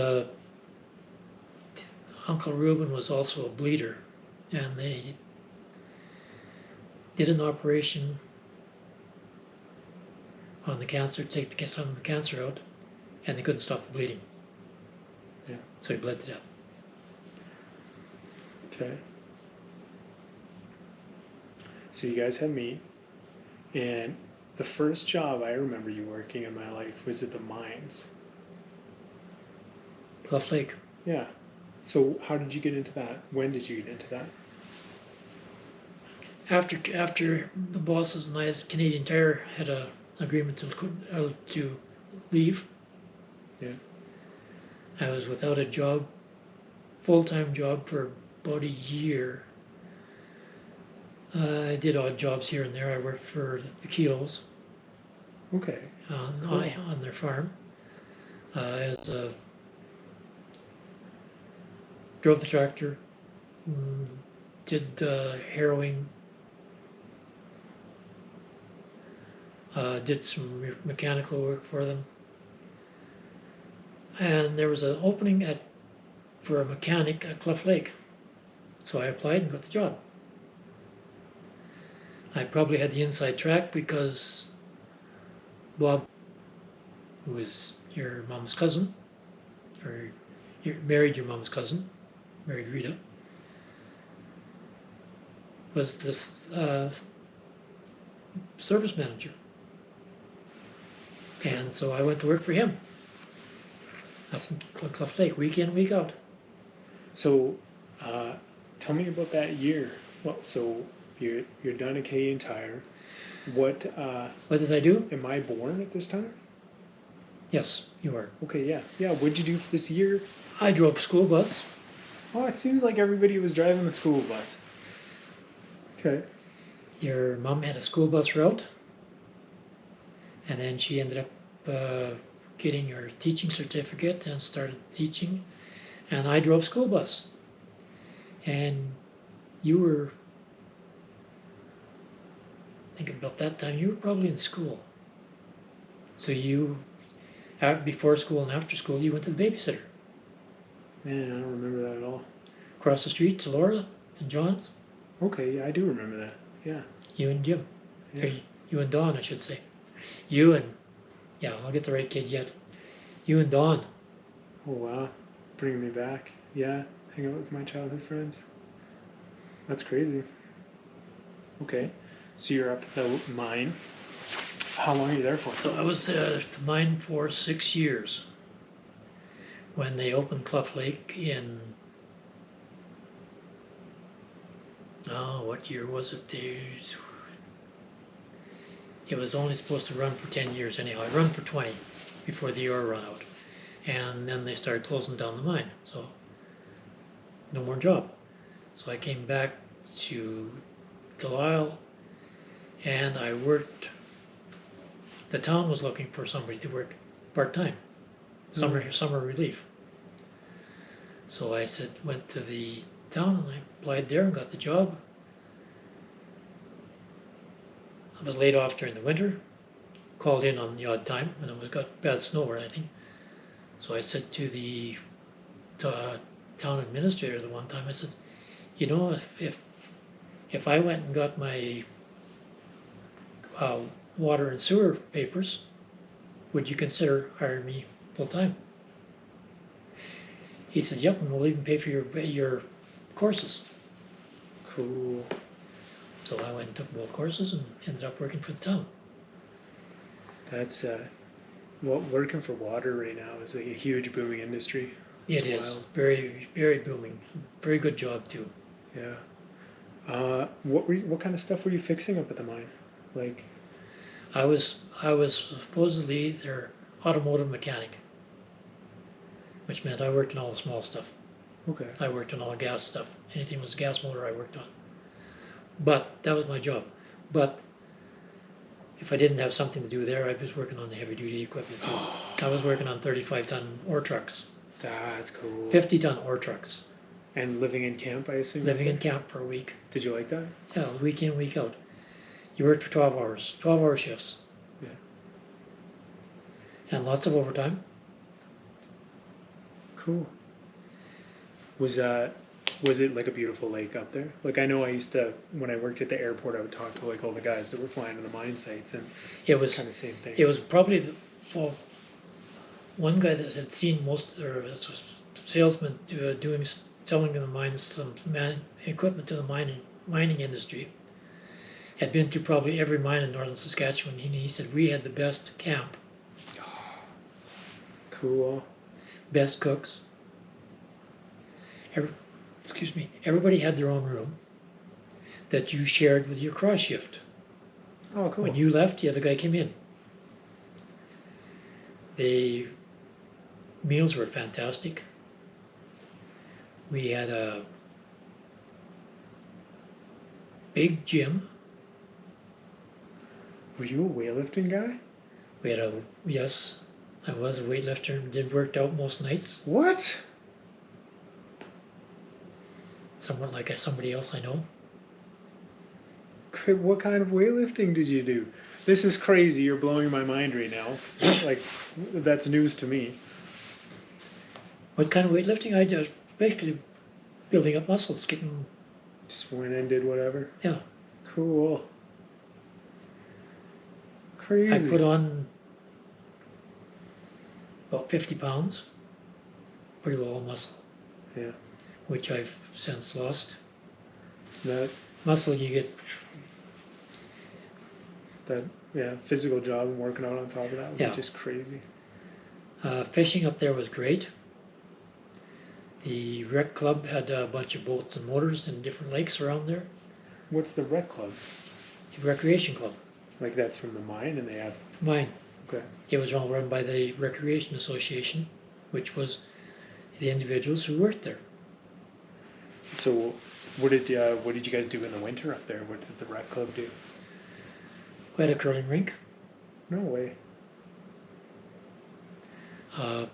Uncle Reuben was also a bleeder, and they did an operation on the cancer to get some of the cancer out, and they couldn't stop the bleeding. Yeah. So he bled to death. Okay. So you guys had me, and the first job I remember you working in my life was at the mines. Bluff Lake. Yeah. So how did you get into that? When did you get into that? After the bosses and I at Canadian Tire had an agreement to leave, Yeah. I was without a job, full-time job for about a year. I did odd jobs here and there. I worked for the Kilos Okay. on their farm. As drove the tractor, did harrowing, did some mechanical work for them. And there was an opening for a mechanic at Cluff Lake. So I applied and got the job. I probably had the inside track because Bob, who was your mom's cousin, or you married your mom's cousin, married Rita, was this service manager. And so I went to work for him up in Cluff Lake, week in, week out. So, tell me about that year. Well, so you're done at Canadian Tire. What did I do? am I born at this time? Yes, you are. Okay, yeah, yeah. What'd you do for this year? I drove a school bus. Oh, it seems like everybody was driving the school bus. Okay. Your mom had a school bus route, and then she ended up getting her teaching certificate and started teaching, and I drove school bus. And you were, thinking about that time, you were probably in school. So you, before school and after school, you went to the babysitter. Man, I don't remember that at all. Across the street to Laura and John's. Okay, yeah, I do remember that. Yeah. You and Jim. Yeah. Or you and Dawn, I should say. You and, yeah, I'll get the right kid yet. You and Dawn. Oh wow, bringing me back. Yeah, hang out with my childhood friends. That's crazy. Okay. So you're up at the mine. How long are you there for? So I was at the mine for 6 years when they opened Clough Lake in, oh, what year was it? It was only supposed to run for 10 years anyhow. It ran for 20 before the year ran out. And then they started closing down the mine. So no more job. So I came back to Awhile and I worked. The town was looking for somebody to work part-time, summer relief. So I went to the town and I applied there and got the job. I was laid off during the winter, called in on the odd time when it got bad snow or anything. So I said to the town administrator the one time, I said, you know, if I went and got my water and sewer papers, would you consider hiring me full-time? He said, yep, and we'll even pay for your courses. Cool. So I went and took both courses and ended up working for the town. That's well, working for water right now is like a huge booming industry. It is very, very booming. Very good job too. Yeah. What kind of stuff were you fixing up at the mine? Like, I was supposedly their automotive mechanic, which meant I worked on all the small stuff. okay. I worked on all the gas stuff. Anything was a gas motor I worked on. But that was my job. But if I didn't have something to do there, I was working on the heavy duty equipment too. I was working on 35-ton ore trucks, That's cool. 50-ton ore trucks, And living in camp, I assume? living in camp for a week. Did you like that? Yeah, week in, week out. You worked for 12 hours, 12-hour shifts. Yeah. And lots of overtime. Cool. Was it like a beautiful lake up there? Like, I know I used to, when I worked at the airport, I would talk to like all the guys that were flying to the mine sites, and It was kind of same thing. It was probably one guy that had seen most, or salesman selling to the mines some equipment to the mining industry. Had been to probably every mine in northern Saskatchewan. He said we had the best camp, Cool. best cooks. Everybody had their own room that you shared with your cross shift. Oh, cool. When you left, the other guy came in. The meals were fantastic. We had a big gym. Were you a weightlifting guy? Yes, I was a weightlifter and did work out most nights. What? Somewhat like somebody else I know. What kind of weightlifting did you do? This is crazy. You're blowing my mind right now. Like, that's news to me. What kind of weightlifting? I did basically building up muscles, getting. Just went and did whatever. Yeah. Cool. Crazy. I put on about 50 pounds, pretty well muscle, Yeah. which I've since lost. That Muscle you get. yeah, physical job and working out on top of that would Yeah. be just crazy. Fishing up there was great. The rec club had a bunch of boats and motors in different lakes around there. What's the rec club? The recreation club. Like, that's from the mine, and they have. Mine. Okay. It was all run by the Recreation Association, which was the individuals who worked there. So, what did you guys do in the winter up there? What did the rec club do? We had a curling rink. No way. There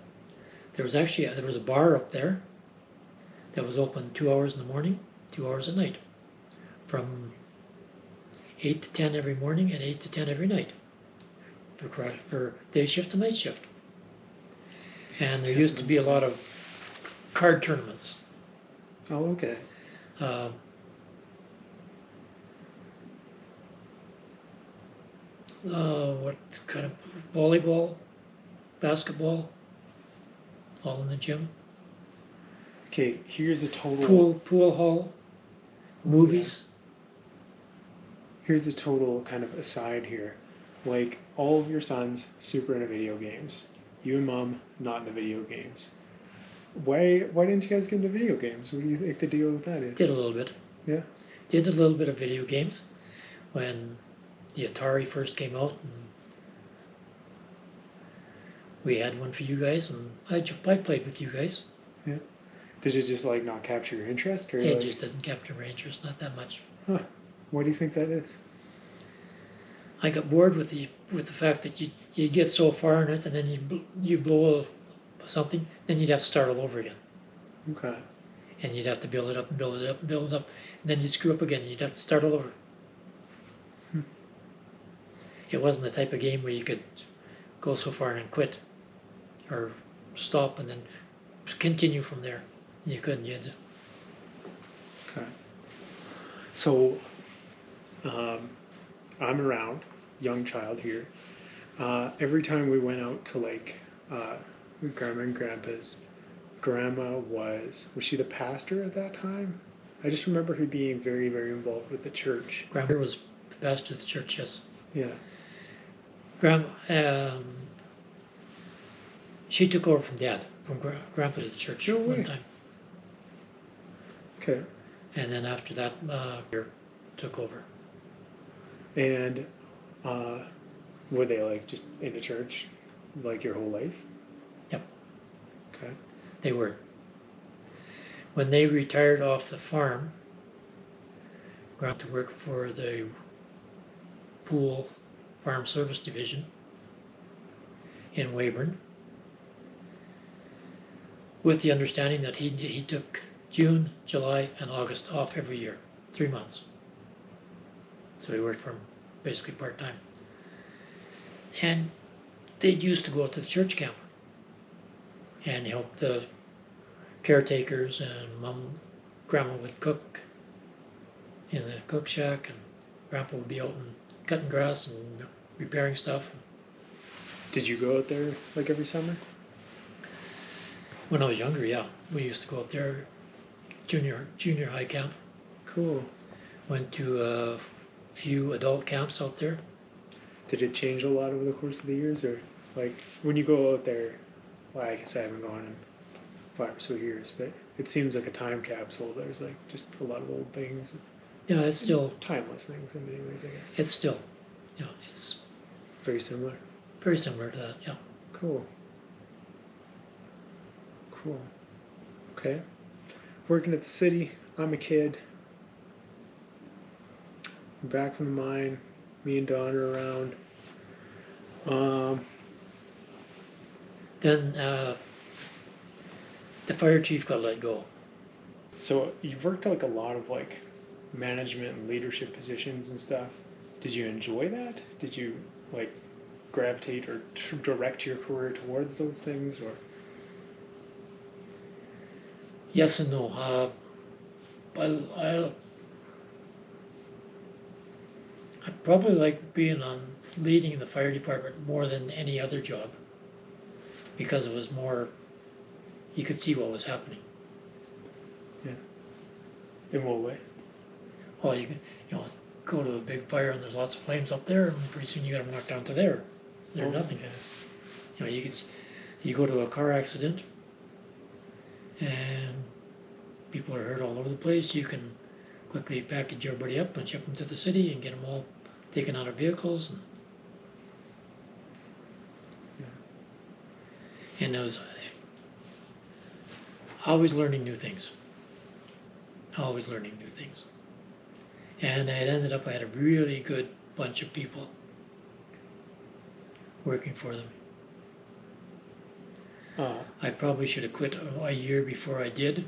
was a bar up there that was open 2 hours in the morning, 2 hours at night, from 8 to 10 every morning and 8 to 10 every night for day shift and night shift. And there used to be a lot of card tournaments. Oh, okay. What kind of volleyball, basketball, all in the gym. Okay, here's a total. Pool hall, Movies. Here's a total kind of aside here. Like, all of your sons super into video games. You and mom not into video games. Why didn't you guys get into video games? What do you think the deal with that is? Did a little bit. Yeah. Did a little bit of video games when the Atari first came out, and we had one for you guys, and I played with you guys. Yeah. Did it just like not capture your interest, or It like, just didn't capture my interest, not that much. huh? Why do you think that is? I got bored with the fact that you get so far in it, and then you blow something, then you'd have to start all over again, Okay. and you'd have to build it up and build it up and build it up, and then you'd screw up again, and you'd have to start all over. It wasn't the type of game where you could go so far and then quit, or stop and then continue from there. You couldn't. You had to. Okay. So, I'm around, young child here. Every time we went out to like grandma and grandpa's, grandma was she the pastor at that time? I just remember her being very, very involved with the church. Grandma was the pastor of the church, yes. Yeah. Grandma, she took over from Dad, from Grandpa to the church No way. one time. Okay. And then after that, took over. And were they like just in the church like your whole life? Yep, Okay. they were. When they retired off the farm, Grandpa to work for the Pool Farm Service Division in Weyburn, with the understanding that he took June, July, and August off every year, 3 months. So he worked for him basically part-time. And they used to go out to the church camp and help the caretakers, and Grandma would cook in the cook shack, and Grandpa would be out and cutting grass and repairing stuff. Did you go out there like every summer? When I was younger, yeah, we used to go out there, junior high camp. Cool. Went to a few adult camps out there. Did it change a lot over the course of the years, or like when you go out there? Well, I guess I haven't gone in 5 or so years, but it seems like a time capsule. There's like just a lot of old things, Yeah, it's still, timeless things in many ways, I guess. it's still, it's Very similar. very similar to that, yeah. Cool. Cool. Okay. Working at the city. I'm a kid. I'm back from the mine. Me and Don are around. Then the fire chief got let go. So you've worked like a lot of like management and leadership positions and stuff. Did you enjoy that? Did you like gravitate or direct your career towards those things, or? Yes and no. I probably like leading the fire department more than any other job, because it was more, you could see what was happening. Yeah. In what way? Well, you can, go to a big fire and there's lots of flames up there, and pretty soon you got them knocked down to there. There's nothing. You go to a car accident and people are hurt all over the place. You can quickly package everybody up and ship them to the city and get them all taken out of vehicles. And I was always learning new things. Always learning new things. And I had a really good bunch of people working for them. I probably should have quit a year before I did,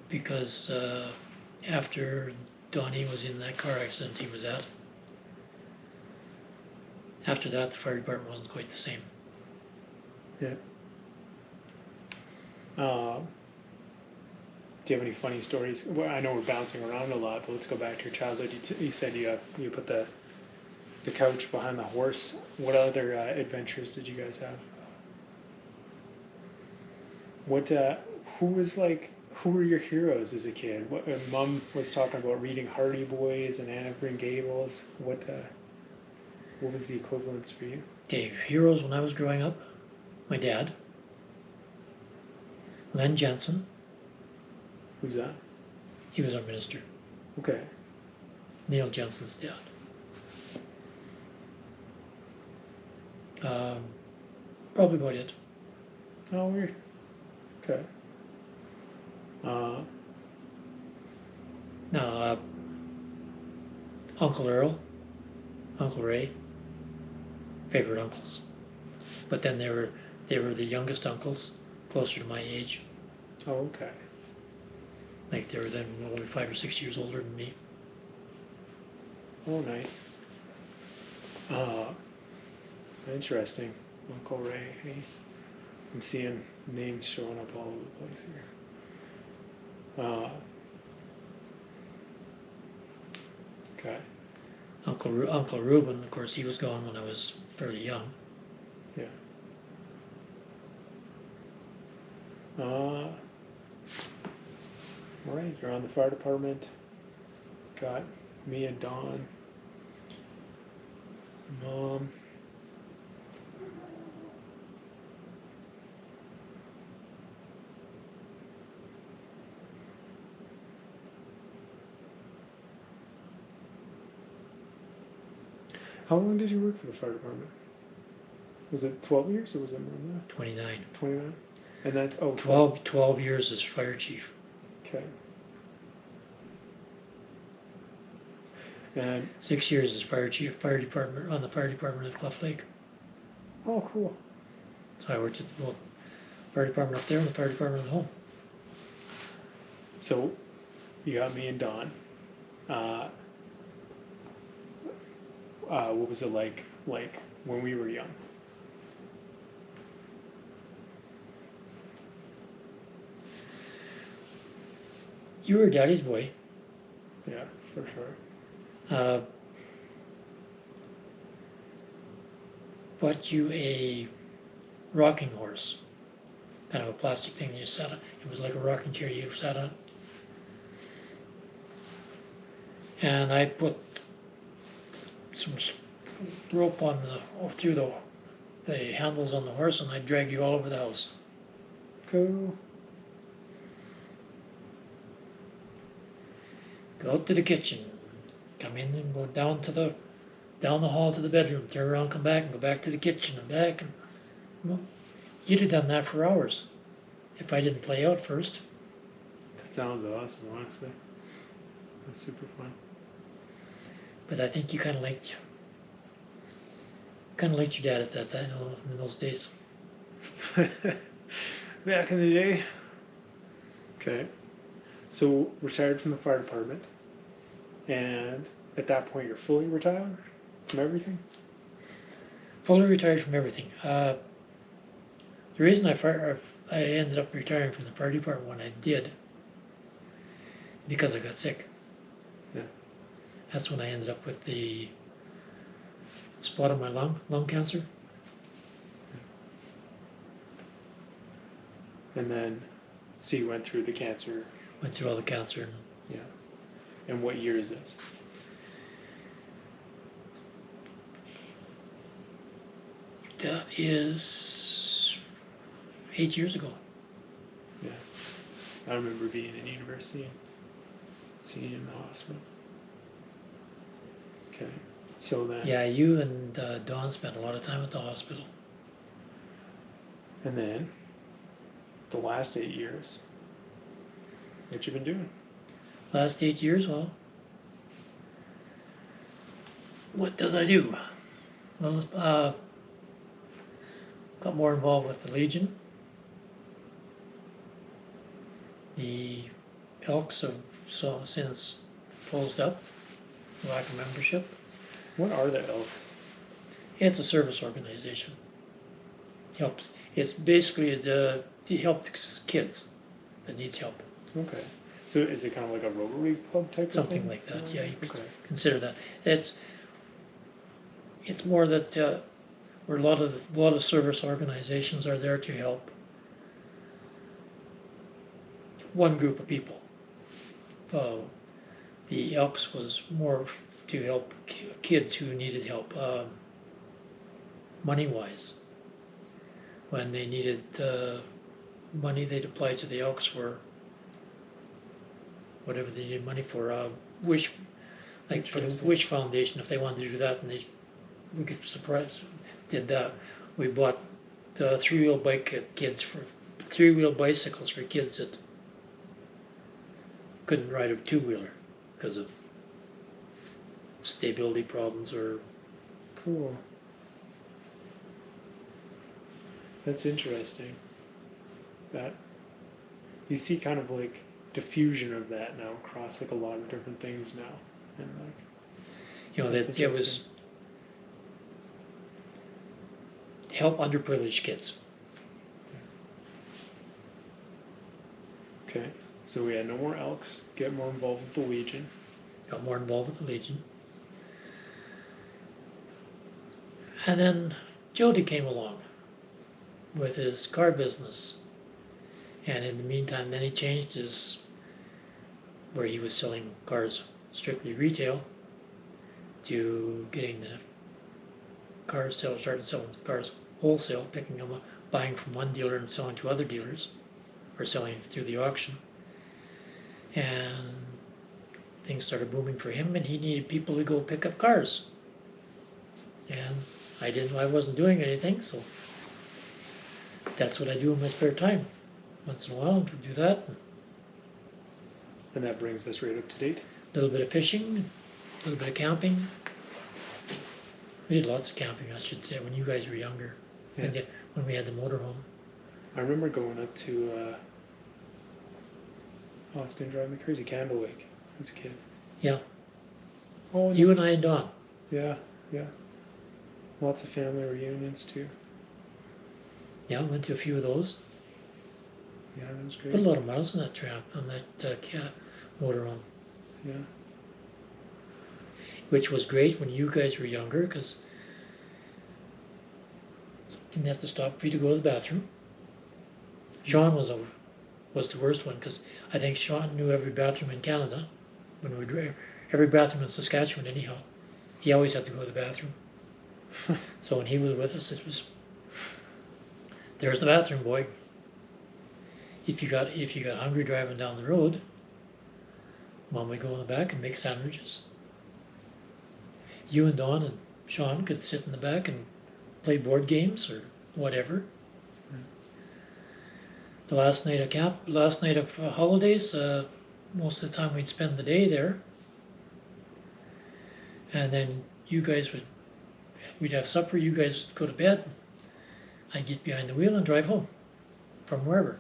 because after Donnie was in that car accident he was at, after that the fire department wasn't quite the same. Yeah. Do you have any funny stories? Well, I know we're bouncing around a lot, but let's go back to your childhood. You said you put the couch behind the horse. What other adventures did you guys have? What who was like who were your heroes as a kid? What Mom was talking about reading Hardy Boys and Anne of Green Gables. What was the equivalence for you? Okay, heroes when I was growing up, my dad, Len Jensen, Who's that? he was our minister. Okay. Neil Jensen's dad. Probably about it. Oh, weird. Okay. Now, Uncle Earl, Uncle Ray, favorite uncles. But then they were the youngest uncles, closer to my age. Oh, okay. Like they were then only 5 or 6 years older than me. Oh, nice. Interesting. Uncle Ray. Hey, I'm seeing names showing up all over the place here. Okay. Uncle Reuben, of course, he was gone when I was fairly young. Yeah. All right, you're on the fire department. Got me and Dawn. Mom. How long did you work for the fire department? Was it 12 years or was it more than that? 29. 29? And that's, oh, 12 years as fire chief. Okay. And, 6 years as fire chief, fire department, on the fire department at Cluff Lake. oh, cool. So I worked at the fire department up there and the fire department at home. So, you got me and Dawn. What was it like when we were young? You were daddy's boy. Yeah, for sure. Bought you a rocking horse, kind of a plastic thing you sat on. It was like a rocking chair you sat on. And I put some rope on through the handles on the horse, and I dragged you all over the house. Cool. Go out to the kitchen, come in and go down the hall to the bedroom, turn around, come back, and go back to the kitchen and back. And well, you'd have done that for hours if I didn't play out first. That sounds awesome, honestly. That's super fun. But I think you kind of liked your dad at that time, in those days. Back in the day. Okay. So, retired from the fire department. And at that point, you're fully retired from everything? Fully retired from everything. The reason I ended up retiring from the fire department when I did, because I got sick. Yeah. That's when I ended up with the spot on my lung cancer. And then, so you went through the cancer. Went through all the cancer. Yeah. And what year is this? That is 8 years ago. Yeah. I remember being in university and seeing you in the hospital. Okay. So then. Yeah, you and Dawn spent a lot of time at the hospital. And then, the last 8 years, what you been doing? Last 8 years, well, what does I do? Well, got more involved with the Legion. The Elks have since closed up, lack of membership. What are the Elks? It's a service organization. It's basically to help kids that needs help. Okay. So is it kind of like a Rotary Club type of thing? Something like that, yeah, you could Okay. consider that. It's more that where a lot of service organizations are there to help one group of people. Uh, the Elks was more to help kids who needed help, money-wise. When they needed money, they'd apply to the Elks for whatever they needed money for. Wish, like for the Wish Foundation, if they wanted to do that, and we could surprise did that. We bought three-wheel bicycles for kids that couldn't ride a two-wheeler because of stability problems or. Cool. That's interesting. That you see kind of like diffusion of that now across like a lot of different things now, and like that it was to help underprivileged kids. Okay, so we had no more Elks. Get more involved with the Legion. Got more involved with the Legion. And then Jody came along with his car business. And in the meantime, then he changed where he was selling cars strictly retail, to getting the started selling cars wholesale, picking them up, buying from one dealer and selling to other dealers, or selling through the auction. And things started booming for him, and he needed people to go pick up cars. And I wasn't doing anything, so that's what I do in my spare time. Once in a while, to do that. And that brings us right up to date. A little bit of fishing, a little bit of camping. We did lots of camping, I should say, when you guys were younger. Yeah. When we had the motorhome. I remember going up to, it's going to drive me crazy, Candle Lake as a kid. Yeah. Oh, you and I and Don. Yeah. Lots of family reunions too. Yeah, went to a few of those. Yeah, that was great. Put a lot of miles on that motorhome. Yeah. Which was great when you guys were younger, because you didn't have to stop for you to go to the bathroom. Sean was the worst one, because I think Sean knew every bathroom in Canada. When we drove, every bathroom in Saskatchewan anyhow. He always had to go to the bathroom. So when he was with us, it was, there's the bathroom, boy. If you got hungry driving down the road, Mom would go in the back and make sandwiches. You and Don and Sean could sit in the back and play board games or whatever. The last night of holidays, most of the time we'd spend the day there, and then we'd have supper. You guys would go to bed. I'd get behind the wheel and drive home from wherever.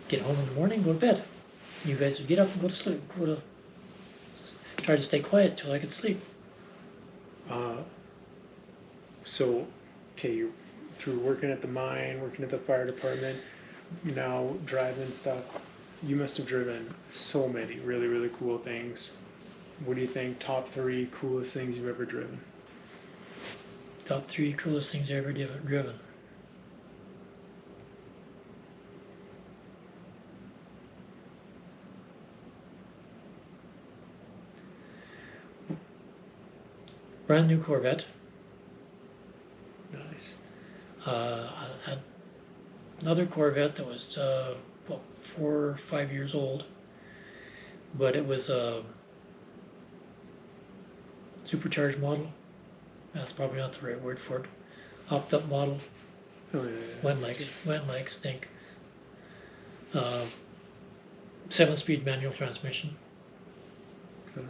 Get home in the morning, go to bed. You guys would get up and go to sleep. Try to stay quiet till I could sleep. So, okay, you're through working at the mine, working at the fire department, now driving stuff. You must have driven so many really, really cool things. What do you think? Top 3 coolest things you've ever driven? Top 3 coolest things I ever driven. Brand new Corvette. Nice. I had another Corvette that was 4 or 5 years old, but it was a supercharged model. That's probably not the right word for it. Hopped up model. Oh yeah. Went like stink. 7-speed manual transmission. Okay.